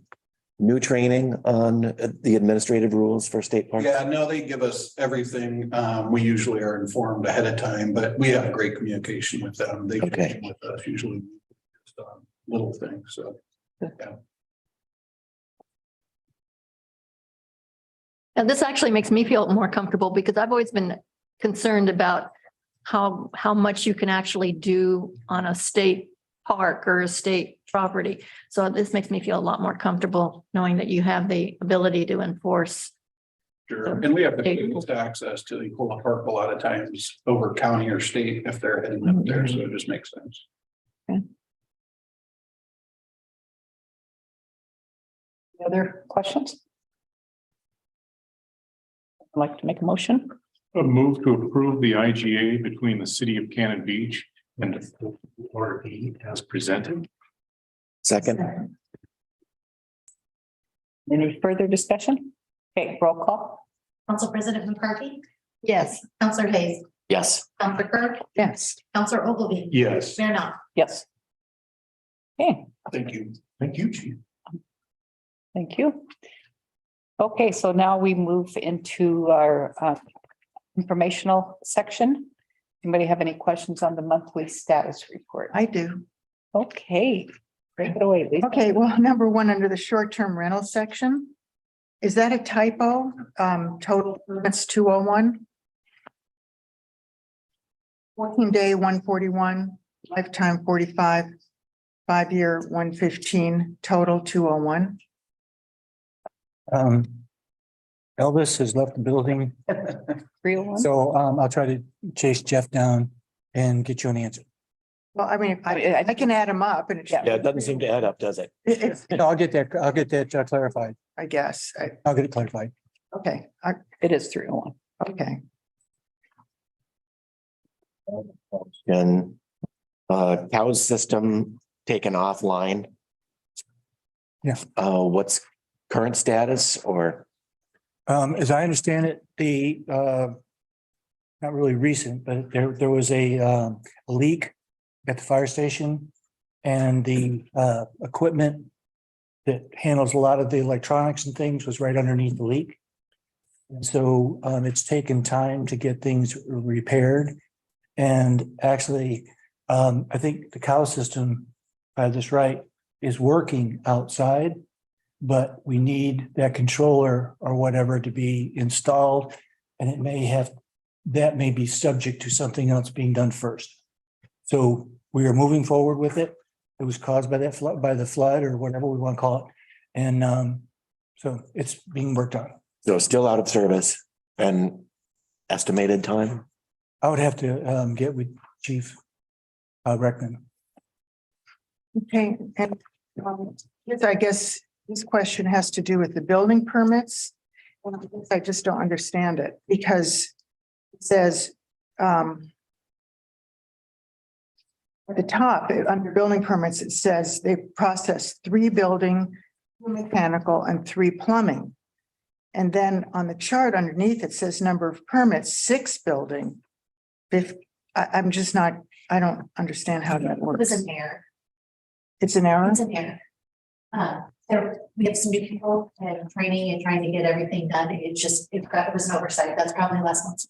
new training on the administrative rules for state parks? Yeah, no, they give us everything. We usually are informed ahead of time, but we have great communication with them. They communicate with us usually just little things, so. Yeah. And this actually makes me feel more comfortable because I've always been concerned about how much you can actually do on a state park or a state property. So this makes me feel a lot more comfortable knowing that you have the ability to enforce. Sure, and we have the quickest access to the Ecola Park a lot of times over county or state if they're heading up there, so it just makes sense. Other questions? I'd like to make a motion. A move to approve the IGA between the city of Cannon Beach and ORE as presented. Second. Any further discussion? Okay, roll call. Council President McCarthy, Yes. Counselor Hayes, Yes. Counselor Kirk, Yes. Counselor Ogilvy. Yes. Mayor Knopf. Yes. Okay, Thank you. Thank you, Chief. thank you. Okay, so now we move into our informational section. Anybody have any questions on the monthly status report? I do. Okay, break it away, Lisa. Okay, well, number one, under the short-term rental section. Is that a typo? Total permits 201. 14-day 141, lifetime 45, 5-year 115, total 201. Elvis has left the building, 301? so I'll try to chase Jeff down and get you an answer. Well, I mean, I can add them up and Yeah, it doesn't seem to add up, does it? No, I'll get that clarified. I guess. I'll get it clarified. Okay, It is 301. okay. And cows system taken offline. Yeah. What's current status or? As I understand it, the not really recent, but there was a leak at the fire station and the equipment that handles a lot of the electronics and things was right underneath the leak. And so it's taken time to get things repaired. And actually, I think the cow system, if I have this right, is working outside, but we need that controller or whatever to be installed. And it that may be subject to something else being done first. So we are moving forward with it. It was caused by the flood or whatever we want to call it. And so it's being worked on. So still out of service and estimated time? I would have to get with Chief Reckman. Okay, and here's, I guess, This question has to do with the building permits. I just don't understand it because it says, at the top, under building permits, it says they process 3 building, 2 mechanical, and 3 plumbing. And then on the chart underneath, it says number of permits, 6 building. I'm just not, I don't understand how that It was works. an error. It's an error? It's an error. We have some new people and training and trying to get everything done. It was an oversight. That's probably last month's.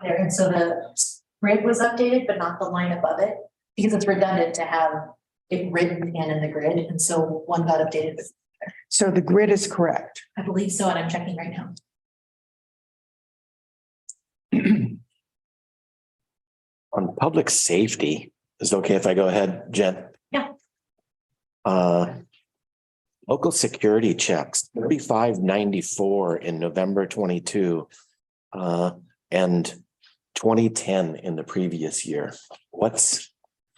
There, and so the grid was updated, but not the line above it, because it's redundant to have it written and in the grid, and so one got updated. So the grid is correct. I believe so, and I'm checking right now. On public safety, is it okay if I go ahead, Jen? Yeah. Local security checks, 3594 in November 22. And 2010 in the previous year. What's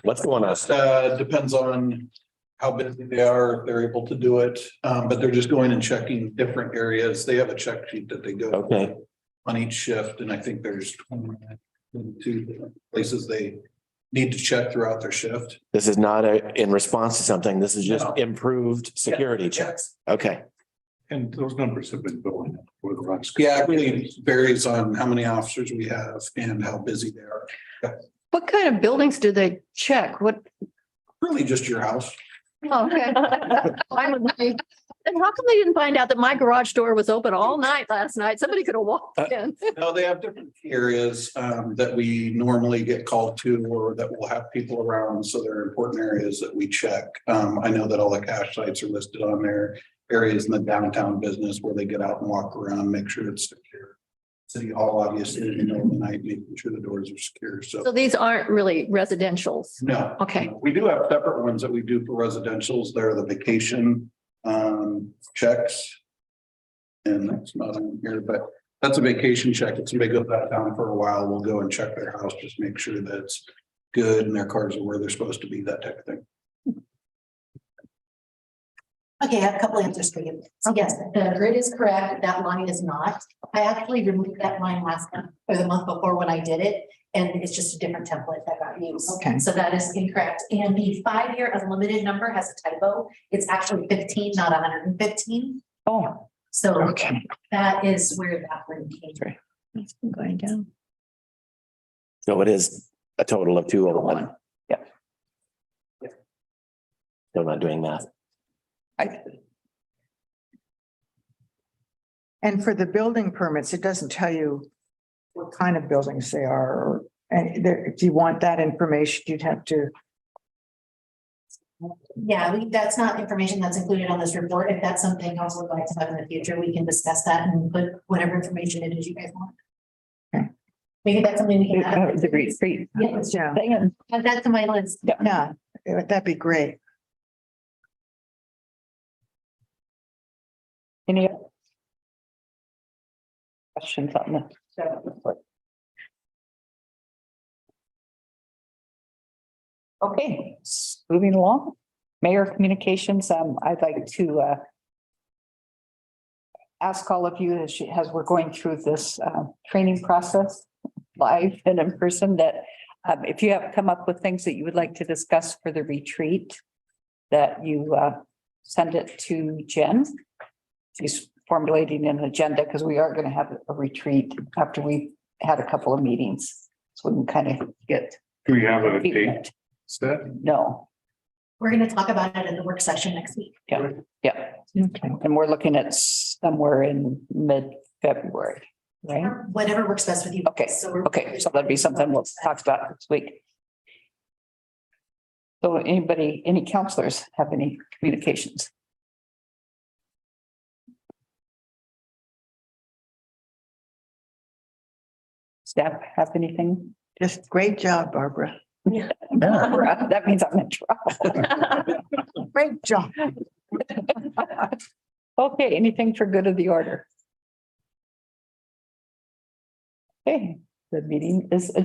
going on? Depends on how busy they are, if they're able to do it, but they're just going and checking different areas. They have a check sheet that they go. Okay. On each shift, and I think there's 22 different places they need to check throughout their shift. This is not in response to something. This is just improved security checks. Okay. And those numbers have been going up for the last. Yeah, it really varies on how many officers we have and how busy they are. What kind of buildings do they check? What? Really just your house. Oh, okay. And how come they didn't find out that my garage door was open all night last night? Somebody could have walked in. No, they have different areas that we normally get called to or that we'll have people around. So there are important areas that we check. I know that all the cash sites are listed on there. Areas in the downtown business where they get out and walk around, make sure it's secure. City Hall, obviously, in the middle of the night, making sure the doors are secure. So these aren't really residentials. No. Okay. We do have separate ones that we do for residentials. They're the vacation checks. And that's not on here, but that's a vacation check. If somebody goes out of town for a while, we'll go and check their house, just make sure that it's good and their cars are where they're supposed to be, that type of thing. Okay, I have a couple answers for you. So yes, the grid is correct. That line is not. I actually removed that line last month or the month before when I did it. And it's just a different template that got used. Okay. So that is incorrect. And the 5-year unlimited number has a typo. It's actually 15, not 115. Oh. So Okay. that is where that one came from. It's been going down. So it is a total of 201. Yep. Still not doing that. And for the building permits, it doesn't tell you what kind of buildings they are, or, and if you want that information, you'd have to. Yeah, that's not information that's included on this report. If that's something else would like to have in the future, we can discuss that and put whatever information it is you guys want. Okay. Maybe that's something we can add. The retreat. Yeah, Add that to my list. yeah, that'd be great. Any other questions on the? Okay, moving along. Mayor Communications, I'd like to ask all of you as we're going through this training process, live and in person, that if you have come up with things that you would like to discuss for the retreat, that you send it to Jen. She's formulating an agenda because we are going to have a retreat after we've had a couple of meetings. So we can kind of get. Do we have a date set? No. We're going to talk about it in the work session next week. Yeah, yeah. Okay. And we're looking at somewhere in mid-February, right? Whatever works best with you. Okay, okay, so that'd be something we'll talk about next week. So any counselors have any communications? Staff have anything? Just great job, Barbara. That means I'm in trouble. Great job. Okay, anything for good of the order? Okay, the meeting is adjourned.